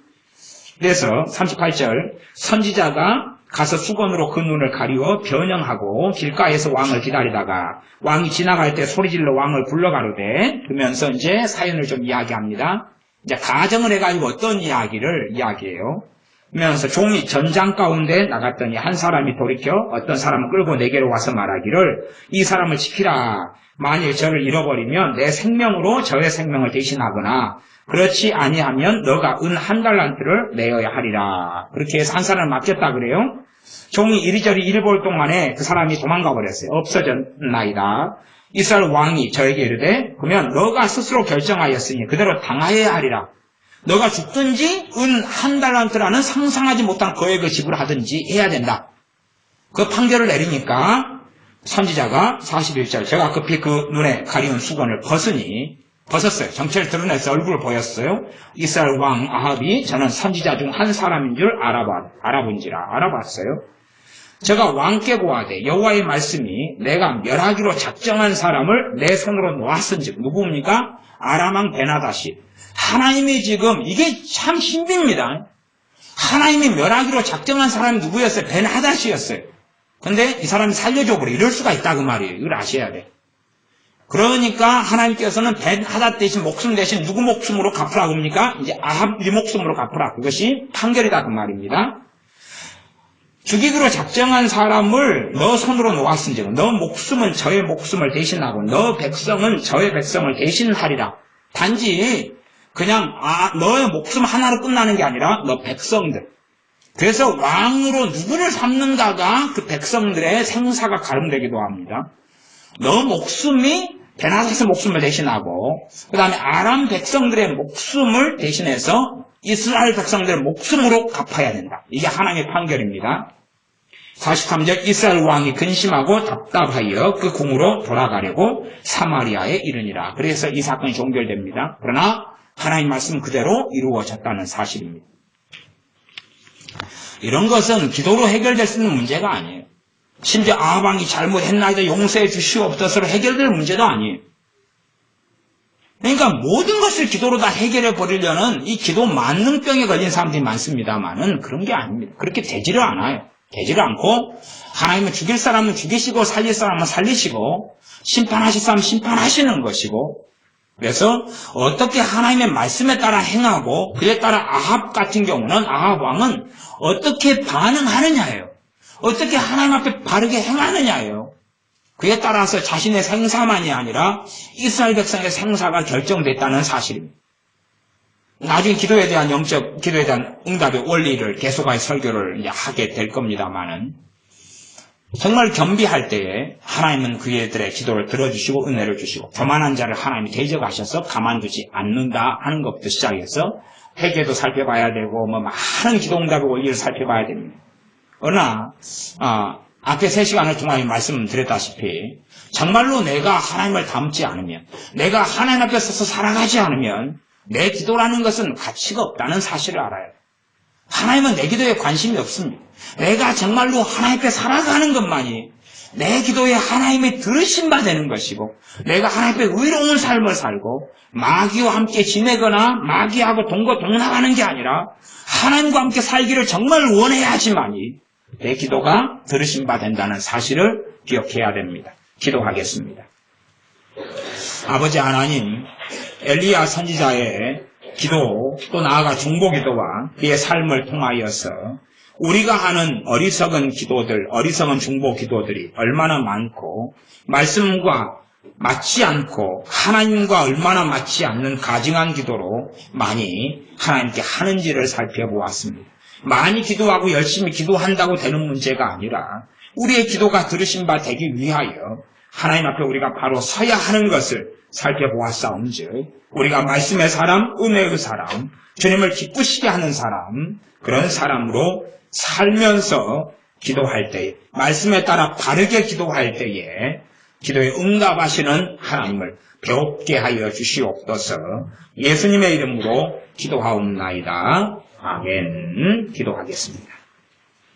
S1: 그래서 38절 선지자가 가서 수건으로 그 눈을 가리워 변형하고 길가에서 왕을 기다리다가 왕이 지나갈 때 소리질러 왕을 불러가로되 그러면서 이제 사연을 좀 이야기합니다. 이제 가정을 해가지고 어떤 이야기를 이야기해요. 그러면서 종이 전장 가운데 나갔더니 한 사람이 돌이켜 어떤 사람을 끌고 내게로 와서 말하기를 이 사람을 지키라. 만일 저를 잃어버리면 내 생명으로 저의 생명을 대신하거나 그렇지 아니하면 너가 은 1달란트를 내어야 하리라. 그렇게 해서 한 사람을 맡겼다 그래요. 종이 이리저리 일 볼 동안에 그 사람이 도망가 버렸어요. 없어졌나이다. 이스라엘 왕이 저에게 이르되 그러면 너가 스스로 결정하였으니 그대로 당하여야 하리라. 너가 죽든지 은 1달란트라는 상상하지 못한 거액을 지불하든지 해야 된다. 그 판결을 내리니까 선지자가 41절 제가 급히 그 눈에 가리운 수건을 벗었어요. 정체를 드러내서 얼굴을 보였어요. 이스라엘 왕 아합이 저는 선지자 중 한 사람인 줄 알아봤어요. 제가 왕께 고하되 여호와의 말씀이 내가 멸하기로 작정한 사람을 내 손으로 놓았은즉 누구입니까? 아람 왕 베나다시. 하나님이 지금 이게 참 힘듭니다. 하나님이 멸하기로 작정한 사람이 누구였어요? 베나다시였어요. 근데 이 사람이 살려줘 버려. 이럴 수가 있다 그 말이에요. 이걸 아셔야 돼. 그러니까 하나님께서는 벤하닷 대신 목숨 대신 누구 목숨으로 갚으라 그럽니까? 이제 아합 네 목숨으로 갚으라. 그것이 판결이다 그 말입니다. 죽이기로 작정한 사람을 너 손으로 놓았은즉 너 목숨은 저의 목숨을 대신하고 너 백성은 저의 백성을 대신하리라. 단지 그냥 너의 목숨 하나로 끝나는 게 아니라 너 백성들. 그래서 왕으로 누구를 삼는가가 그 백성들의 생사가 가름되기도 합니다. 너 목숨이 베나닷의 목숨을 대신하고 그 다음에 아람 백성들의 목숨을 대신해서 이스라엘 백성들의 목숨으로 갚아야 된다. 이게 하나님의 판결입니다. 43절 이스라엘 왕이 근심하고 답답하여 그 궁으로 돌아가려고 사마리아에 이르니라. 그래서 이 사건이 종결됩니다. 그러나 하나님 말씀 그대로 이루어졌다는 사실입니다. 이런 것은 기도로 해결될 수 있는 문제가 아니에요. 심지어 아합 왕이 잘못했나이다 용서해 주시옵소서로 해결될 문제도 아니에요. 그러니까 모든 것을 기도로 다 해결해 버리려는 이 기도 만능병에 걸린 사람들이 많습니다만은 그런 게 아닙니다. 그렇게 되지를 않아요. 되지를 않고 하나님은 죽일 사람은 죽이시고 살릴 사람은 살리시고 심판하실 사람은 심판하시는 것이고 그래서 어떻게 하나님의 말씀에 따라 행하고 그에 따라 아합 같은 경우는 아합 왕은 어떻게 반응하느냐예요. 어떻게 하나님 앞에 바르게 행하느냐예요. 그에 따라서 자신의 생사만이 아니라 이스라엘 백성의 생사가 결정됐다는 사실입니다. 나중에 기도에 대한 기도에 대한 응답의 원리를 계속하여 설교를 이제 하게 될 겁니다만은 정말 겸비할 때에 하나님은 그들의 기도를 들어주시고 은혜를 주시고 교만한 자를 하나님이 대적하셔서 가만두지 않는다 하는 것부터 시작해서 회개도 살펴봐야 되고 많은 기도 응답의 원리를 살펴봐야 됩니다. 그러나 앞에 3시간을 통하여 말씀드렸다시피 정말로 내가 하나님을 닮지 않으면 내가 하나님 앞에 서서 살아가지 않으면 내 기도라는 것은 가치가 없다는 사실을 알아야 돼요. 하나님은 내 기도에 관심이 없습니다. 내가 정말로 하나님 앞에 살아가는 것만이 내 기도에 하나님의 들으심 바 되는 것이고 내가 하나님 앞에 의로운 삶을 살고 마귀와 함께 지내거나 마귀하고 동거동락하는 게 아니라 하나님과 함께 살기를 정말 원해야지만이 내 기도가 들으심 바 된다는 사실을 기억해야 됩니다. 기도하겠습니다. 아버지 하나님, 엘리야 선지자의 기도 또 나아가 중보기도와 그의 삶을 통하여서 우리가 하는 어리석은 기도들, 어리석은 중보기도들이 얼마나 많고 말씀과 맞지 않고 하나님과 얼마나 맞지 않는 가증한 기도로 많이 하나님께 하는지를 살펴보았습니다. 많이 기도하고 열심히 기도한다고 되는 문제가 아니라 우리의 기도가 들으신 바 되기 위하여 하나님 앞에 우리가 바로 서야 하는 것을 살펴보았사온즉 우리가 말씀의 사람, 은혜의 사람, 주님을 기쁘시게 하는 사람, 그런 사람으로 살면서 기도할 때에 말씀에 따라 바르게 기도할 때에 기도에 응답하시는 하나님을 배웁게 하여 주시옵소서. 예수님의 이름으로 기도하옵나이다. 아멘. 기도하겠습니다.